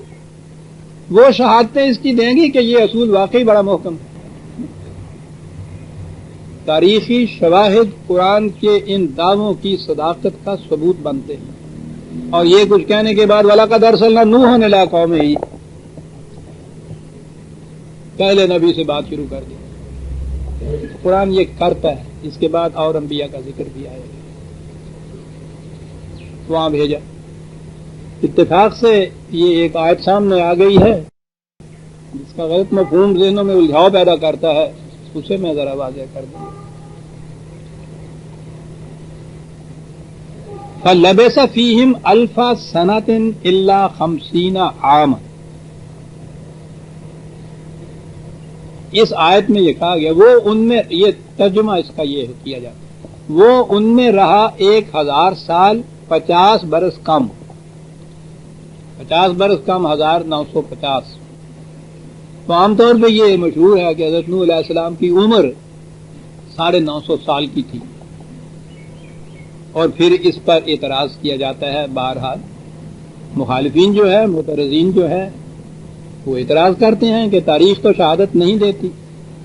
وہ شہادتیں اس کی دیں گی کہ یہ اصول واقعی بڑا محکم ہے۔ تاریخی شواہد قرآن کے ان دعووں کی صداقت کا ثبوت بنتے ہیں، اور یہ کچھ کہنے کے بعد وَلَقَدْ أَرْسَلْنَا نُوحًا إِلَىٰ قَوْمِهِ پہلے نبی سے بات شروع کر دی۔ قرآن یہ کرتا ہے، اس کے بعد اور انبیاء کا ذکر بھی آئے گا، وہاں بھیجا۔ اتفاق سے یہ ایک آیت سامنے آ گئی ہے جس کا غلط مفہوم ذہنوں میں الجھاؤ پیدا کرتا ہے، اسے میں ذرا واضح کر دوں۔ فَلَبِثَ فِيهِمْ أَلْفَ سَنَةٍ إِلَّا 50 عَامًا۔ اس آیت میں یہ کہا گیا وہ ان میں، یہ ترجمہ اس کا یہ کیا جاتا ہے، وہ ان میں رہا 1000 سال 50 برس کم، 50 برس کم 1950۔ تو عام طور پہ یہ مشہور ہے کہ حضرت نوح علیہ السلام کی عمر 950 سال کی تھی، اور پھر اس پر اعتراض کیا جاتا ہے۔ بہرحال مخالفین جو ہے، معترضین جو ہے، وہ اعتراض کرتے ہیں کہ تاریخ تو شہادت نہیں دیتی۔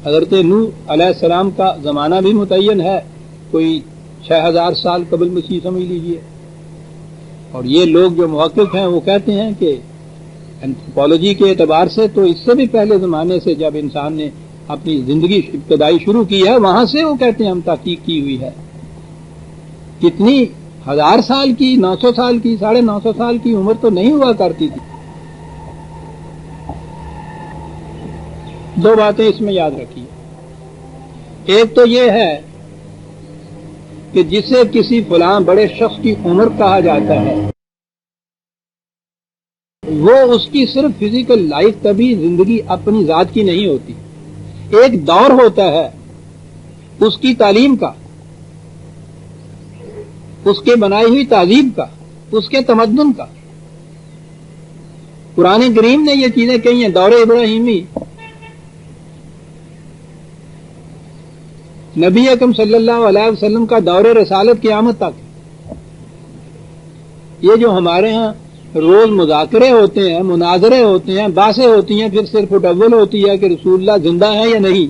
حضرت نوح علیہ السلام کا زمانہ بھی متعین ہے، کوئی 6000 سال قبل مسیح سمجھ لیجئے، اور یہ لوگ جو محقق ہیں وہ کہتے ہیں کہ اینتھروپولوجی کے اعتبار سے تو اس سے بھی پہلے زمانے سے جب انسان نے اپنی زندگی ابتدائی شروع کی ہے وہاں سے وہ کہتے ہیں ہم تحقیق کی ہوئی ہے۔ کتنی 1000 سال کی، 900 سال کی، 950 سال کی عمر تو نہیں ہوا کرتی تھی۔ دو باتیں اس میں یاد رکھیے، ایک تو یہ ہے کہ جسے کسی فلاں بڑے شخص کی عمر کہا جاتا ہے وہ اس کی صرف فزیکل لائف کبھی زندگی اپنی ذات کی نہیں ہوتی، ایک دور ہوتا ہے اس کی تعلیم کا، اس کے بنائی ہوئی تہذیب کا، اس کے تمدن کا۔ قرآن کریم نے یہ چیزیں کہی ہیں، دور ابراہیمی، نبی اکرم صلی اللہ علیہ وسلم کا دور رسالت قیامت تک۔ یہ جو ہمارے ہاں روز مذاکرے ہوتے ہیں، مناظرے ہوتے ہیں، بحثیں ہوتی ہیں، پھر صرف اٹول ہوتی ہے کہ رسول اللہ زندہ ہے یا نہیں،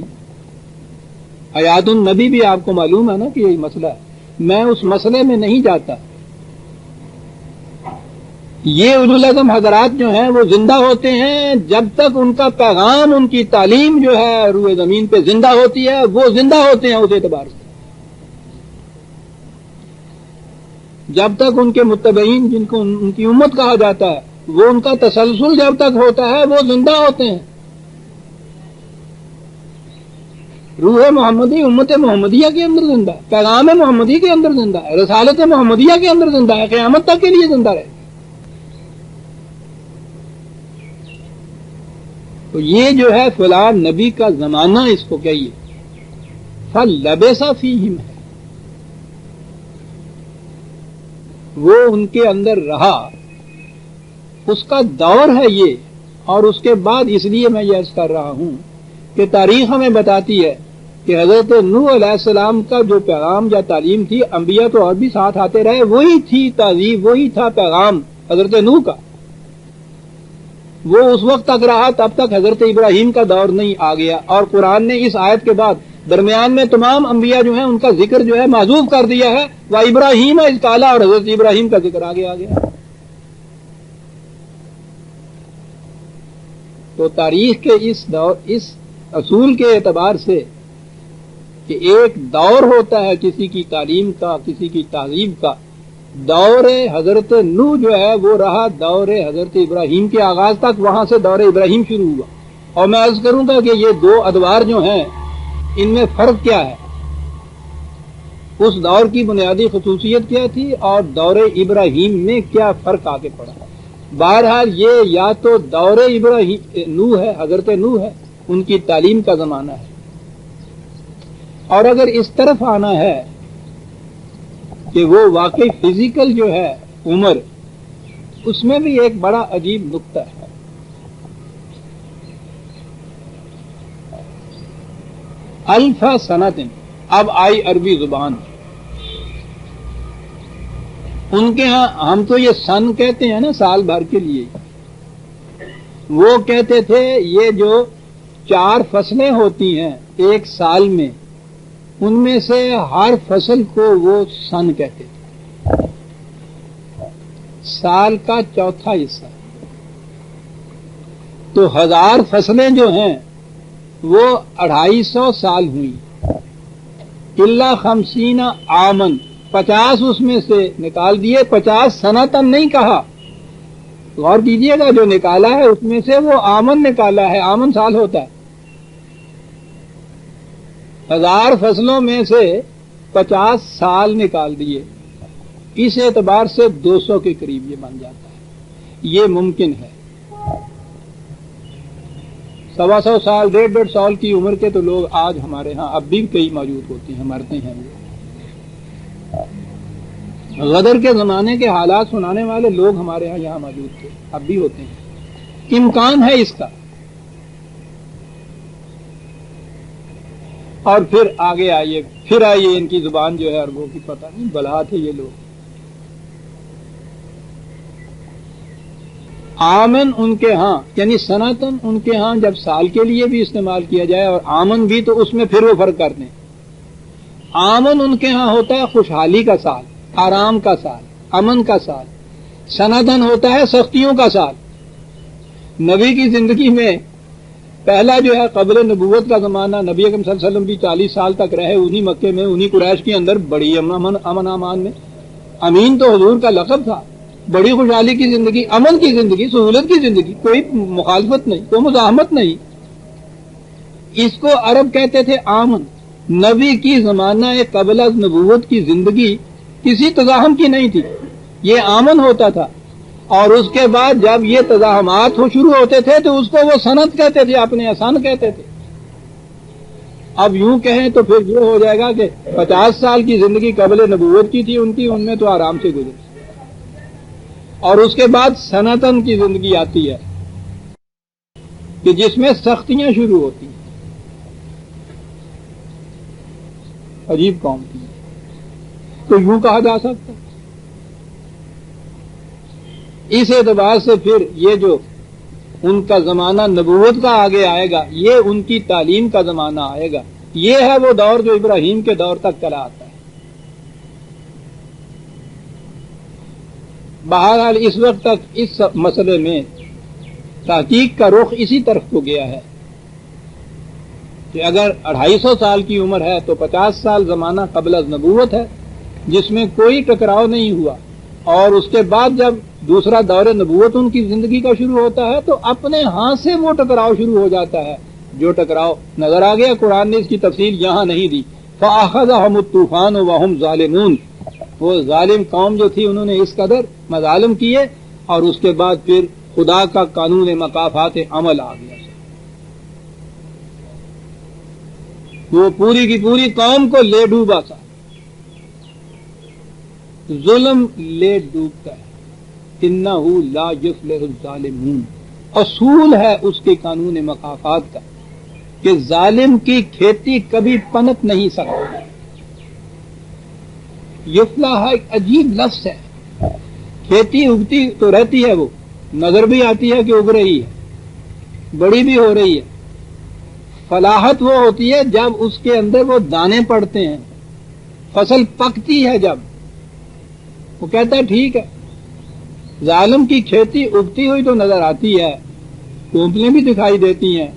حیات النبی بھی آپ کو معلوم ہے نا کہ یہی مسئلہ ہے، میں اس مسئلے میں نہیں جاتا۔ یہ اولو العزم حضرات جو ہیں وہ زندہ ہوتے ہیں جب تک ان کا پیغام، ان کی تعلیم جو ہے روئے زمین پہ زندہ ہوتی ہے، وہ زندہ ہوتے ہیں اس اعتبار سے۔ جب تک ان کے متبعین، جن کو ان کی امت کہا جاتا ہے، وہ ان کا تسلسل جب تک ہوتا ہے وہ زندہ ہوتے ہیں۔ روح محمدی امت محمدیہ کے اندر زندہ ہے، پیغام محمدی کے اندر زندہ ہے، رسالت محمدیہ کے اندر زندہ ہے، قیامت تک کے لیے زندہ رہے۔ تو یہ جو ہے فلاں نبی کا زمانہ، اس کو کہیے فَلَبِثَ فِيهِمْ ہے، وہ ان کے اندر رہا، اس کا دور ہے یہ۔ اور اس کے بعد اس لیے میں یہ عرض کر رہا ہوں کہ تاریخ ہمیں بتاتی ہے کہ حضرت نوح علیہ السلام کا جو پیغام یا تعلیم تھی، انبیاء تو اور بھی ساتھ آتے رہے، وہی تھی تہذیب، وہی تھا پیغام حضرت نوح کا، وہ اس وقت تک رہا، تب تک حضرت ابراہیم کا دور نہیں آ گیا، اور قرآن نے اس آیت کے بعد درمیان میں تمام انبیاء جو ہیں ان کا ذکر جو ہے معذوف کر دیا ہے، وہ ابراہیم اذ قال، اور حضرت ابراہیم کا ذکر آگے آ گیا۔ تو تاریخ کے اس اصول کے اعتبار سے کہ ایک دور ہوتا ہے کسی کی تعلیم کا، کسی کی تہذیب کا، دور حضرت نوح جو ہے وہ رہا دور حضرت ابراہیم کے آغاز تک، وہاں سے دور ابراہیم شروع ہوا۔ اور میں عرض کروں گا کہ یہ دو ادوار جو ہیں ان میں فرق کیا ہے، اس دور کی بنیادی خصوصیت کیا تھی اور دور ابراہیم میں کیا فرق آگے پڑا۔ بہرحال یہ یا تو دور ابراہیم نوح ہے، حضرت نوح ہے، ان کی تعلیم کا زمانہ ہے، اور اگر اس طرف آنا ہے کہ وہ واقعی فزیکل جو ہے عمر، اس میں بھی ایک بڑا عجیب نقطہ ہے۔ الفا سنتن، اب آئی عربی زبان، ان کے ہاں ہم تو یہ سن کہتے ہیں نا سال بھر کے لیے، وہ کہتے تھے یہ جو 4 فصلیں ہوتی ہیں ایک سال میں، ان میں سے ہر فصل کو وہ سن کہتے تھے، سال کا چوتھا حصہ۔ تو 1000 فصلیں جو ہیں وہ 250 سال ہوئی، الا 50 آمن، 50 اس میں سے نکال دیے، 50 سنتن نہیں کہا، غور کیجئے گا، جو نکالا ہے اس میں سے وہ آمن نکالا ہے، آمن سال ہوتا ہے، 1000 فصلوں میں سے 50 سال نکال دیے، اس اعتبار سے 200 کے قریب یہ بن جاتا ہے۔ یہ ممکن ہے، 125 سال 150 سال کی عمر کے تو لوگ آج ہمارے ہاں اب بھی کئی موجود ہوتے ہیں، مرتے ہیں وہ۔ غدر کے زمانے کے حالات سنانے والے لوگ ہمارے ہاں یہاں موجود تھے، اب بھی ہوتے ہیں، امکان ہے اس کا۔ اور پھر آگے آئیے، ان کی زبان جو ہے عربوں کی، پتہ نہیں بلا تھے یہ لوگ۔ آمن ان کے ہاں یعنی سنتن ان کے ہاں جب سال کے لیے بھی استعمال کیا جائے اور آمن بھی، تو اس میں پھر وہ فرق کرتے ہیں۔ آمن ان کے ہاں ہوتا ہے خوشحالی کا سال، آرام کا سال، امن کا سال۔ سنتن ہوتا ہے سختیوں کا سال۔ نبی کی زندگی میں پہلا جو ہے قبل نبوت کا زمانہ، نبی اکرم صلی اللہ علیہ وسلم بھی 40 سال تک رہے انہی مکے میں، انہی قریش کے اندر، بڑی امن امان میں۔ امین تو حضور کا لقب تھا، بڑی خوشحالی کی زندگی، امن کی زندگی، سہولت کی زندگی، کوئی مخالفت نہیں، کوئی مزاحمت نہیں۔ اس کو عرب کہتے تھے آمن۔ نبی کی زمانہ قبل از نبوت کی زندگی کسی تزاحم کی نہیں تھی، یہ آمن ہوتا تھا، اور اس کے بعد جب یہ تزاحمات شروع ہوتے تھے تو اس کو وہ سنت کہتے تھے، اپنے احسان کہتے تھے۔ اب یوں کہیں تو پھر یہ ہو جائے گا کہ 50 سال کی زندگی قبل نبوت کی تھی ان کی، ان میں تو آرام سے گزری، اور اس کے بعد سنتن کی زندگی آتی ہے کہ جس میں سختیاں شروع ہوتی ہیں۔ عجیب قوم تھی، تو یوں کہا جا سکتا ہے۔ اس اعتبار سے پھر یہ جو ان کا زمانہ نبوت کا آگے آئے گا، یہ ان کی تعلیم کا زمانہ آئے گا، یہ ہے وہ دور جو ابراہیم کے دور تک چلا آتا ہے۔ بہرحال اس وقت تک اس مسئلے میں تحقیق کا رخ اسی طرف کو گیا ہے کہ اگر 250 سال کی عمر ہے تو 50 سال زمانہ قبل از نبوت ہے جس میں کوئی ٹکراؤ نہیں ہوا، اور اس کے بعد جب دوسرا دور نبوت ان کی زندگی کا شروع ہوتا ہے تو اپنے ہاں سے وہ ٹکراؤ شروع ہو جاتا ہے، جو ٹکراؤ نظر آ گیا۔ قرآن نے اس کی تفصیل یہاں نہیں دی۔ فَأَخَذَهُمُ الطُّوفَانُ وَهُمْ ظَالِمُونَ، وہ ظالم قوم جو تھی انہوں نے اس قدر مظالم کیے، اور اس کے بعد پھر خدا کا قانون مکافات عمل آ گیا، وہ پوری کی پوری قوم کو لے ڈوبا تھا۔ ظلم لے ڈوبتا ہے، انہ لا یفلح الظالمون، اصول ہے اس کے قانون مکافات کا کہ ظالم کی کھیتی کبھی پنپ نہیں سکتی۔ یفلح ایک عجیب لفظ ہے، کھیتی اگتی تو رہتی ہے، وہ نظر بھی آتی ہے کہ اگ رہی ہے، بڑی بھی ہو رہی ہے۔ فلاحت وہ ہوتی ہے جب اس کے اندر وہ دانے پڑتے ہیں، فصل پکتی ہے جب، وہ کہتا ہے ٹھیک ہے۔ ظالم کی کھیتی اگتی ہوئی تو نظر آتی ہے، ٹوپلیں بھی دکھائی دیتی ہیں،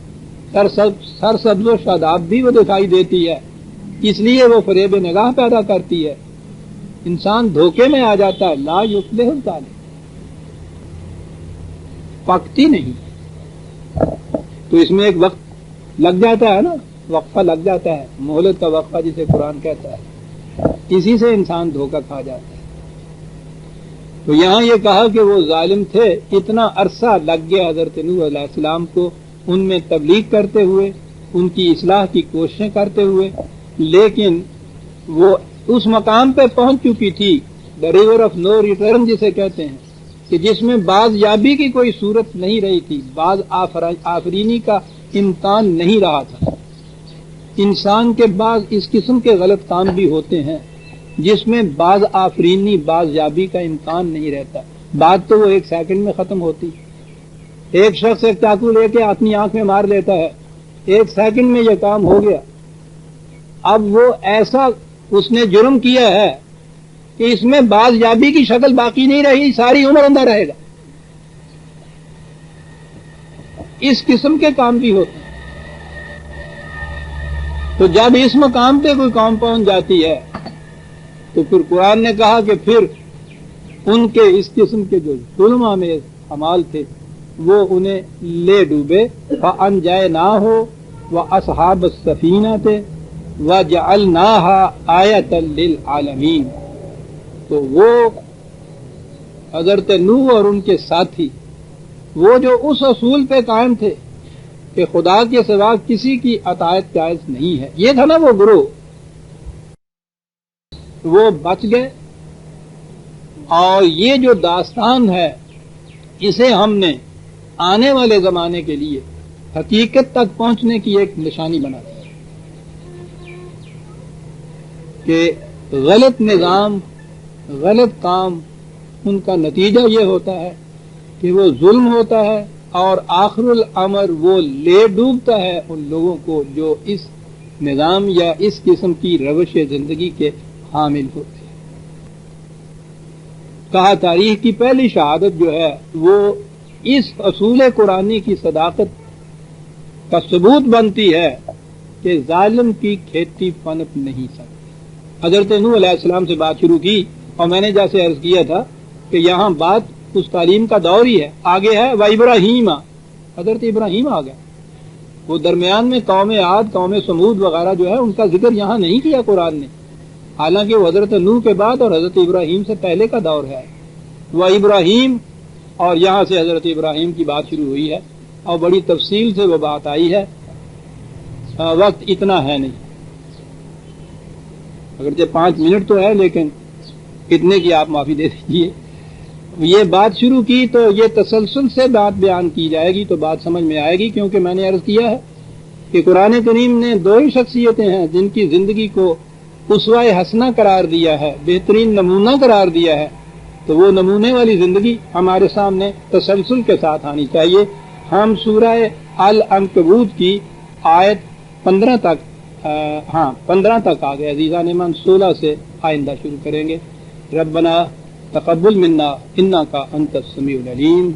سر سبز و شاداب بھی وہ دکھائی دیتی ہے، اس لیے وہ فریب نگاہ پیدا کرتی ہے، انسان دھوکے میں آ جاتا ہے۔ لا یفلح الظالم، پکتی نہیں۔ تو اس میں ایک وقت لگ جاتا ہے نا، وقفہ لگ جاتا ہے، مہلت کا وقفہ جسے قرآن کہتا ہے، اسی سے انسان دھوکہ کھا جاتا ہے۔ تو یہاں یہ کہا کہ وہ ظالم تھے، اتنا عرصہ لگ گیا حضرت نوح علیہ السلام کو ان میں تبلیغ کرتے ہوئے، ان کی اصلاح کی کوششیں کرتے ہوئے، لیکن وہ اس مقام پہ پہنچ چکی تھی، the river of no return جسے کہتے ہیں، کہ جس میں باز یابی کی کوئی صورت نہیں رہی تھی، باز آفرینی کا امکان نہیں رہا تھا۔ انسان کے بعض اس قسم کے غلط کام بھی ہوتے ہیں جس میں باز آفرینی، باز یابی کا امکان نہیں رہتا، بات تو وہ ایک سیکنڈ میں ختم ہوتی۔ ایک شخص ایک چاقو لے کے اپنی آنکھ میں مار لیتا ہے، ایک سیکنڈ میں یہ کام ہو گیا۔ اب وہ ایسا اس نے جرم کیا ہے کہ اس میں باز یابی کی شکل باقی نہیں رہی، ساری عمر اندر رہے گا۔ اس قسم کے کام بھی ہوتے ہیں۔ تو جب اس مقام پہ کوئی قوم پہنچ جاتی ہے تو پھر قرآن نے کہا کہ پھر ان کے اس قسم کے جو ظلم میں اعمال تھے وہ انہیں لے ڈوبے۔ فَأَنْجَيْنَاهُ وَأَصْحَابَ السَّفِينَةِ وَجَعَلْنَاهَا آیَةً لِلْعَالَمِينَ۔ تو وہ حضرت نوح اور ان کے ساتھی، وہ جو اس اصول پہ قائم تھے کہ خدا کے سوا کسی کی اطاعت جائز نہیں ہے، یہ تھا نا وہ گروہ، وہ بچ گئے۔ اور یہ جو داستان ہے اسے ہم نے آنے والے زمانے کے لیے حقیقت تک پہنچنے کی ایک نشانی بنا دی کہ غلط نظام، غلط کام، ان کا نتیجہ یہ ہوتا ہے کہ وہ ظلم ہوتا ہے، اور آخر الامر وہ لے ڈوبتا ہے ان لوگوں کو جو اس نظام یا اس قسم کی روش زندگی کے حامل ہوتے ہیں۔ کہا تاریخ کی پہلی شہادت جو ہے وہ اس اصول قرآنی کی صداقت کا ثبوت بنتی ہے کہ ظالم کی کھیتی پنپ نہیں سکتی۔ حضرت نوح علیہ السلام سے بات شروع کی، اور میں نے جیسے عرض کیا تھا کہ یہاں بات اس تعلیم کا دور ہی ہے، آگے ہے وَإِبْرَاهِيمَ، حضرت ابراہیم آ گیا۔ وہ درمیان میں قوم عاد، قوم سمود وغیرہ جو ہے ان کا ذکر یہاں نہیں کیا قرآن نے، حالانکہ وہ حضرت نوح کے بعد اور حضرت ابراہیم سے پہلے کا دور ہے۔ وَإِبْرَاهِيمَ، اور یہاں سے حضرت ابراہیم کی بات شروع ہوئی ہے، اور بڑی تفصیل سے وہ بات آئی ہے۔ وقت اتنا ہے نہیں، اگرچہ 5 منٹ تو ہے لیکن اتنے کی آپ معافی دے دیجیے۔ یہ بات شروع کی تو یہ تسلسل سے بات بیان کی جائے گی تو بات سمجھ میں آئے گی، کیونکہ میں نے عرض کیا ہے کہ قرآن کریم نے 2 ہی شخصیتیں ہیں جن کی زندگی کو اسوہ حسنہ قرار دیا ہے، بہترین نمونہ قرار دیا ہے، تو وہ نمونے والی زندگی ہمارے سامنے تسلسل کے ساتھ آنی چاہیے۔ ہم سورہ العنکبوت کی آیت 15 تک آ گئے عزیزان من، 16 سے آئندہ شروع کریں گے۔ ربنا تقبل منا انک انت السمیع العلیم۔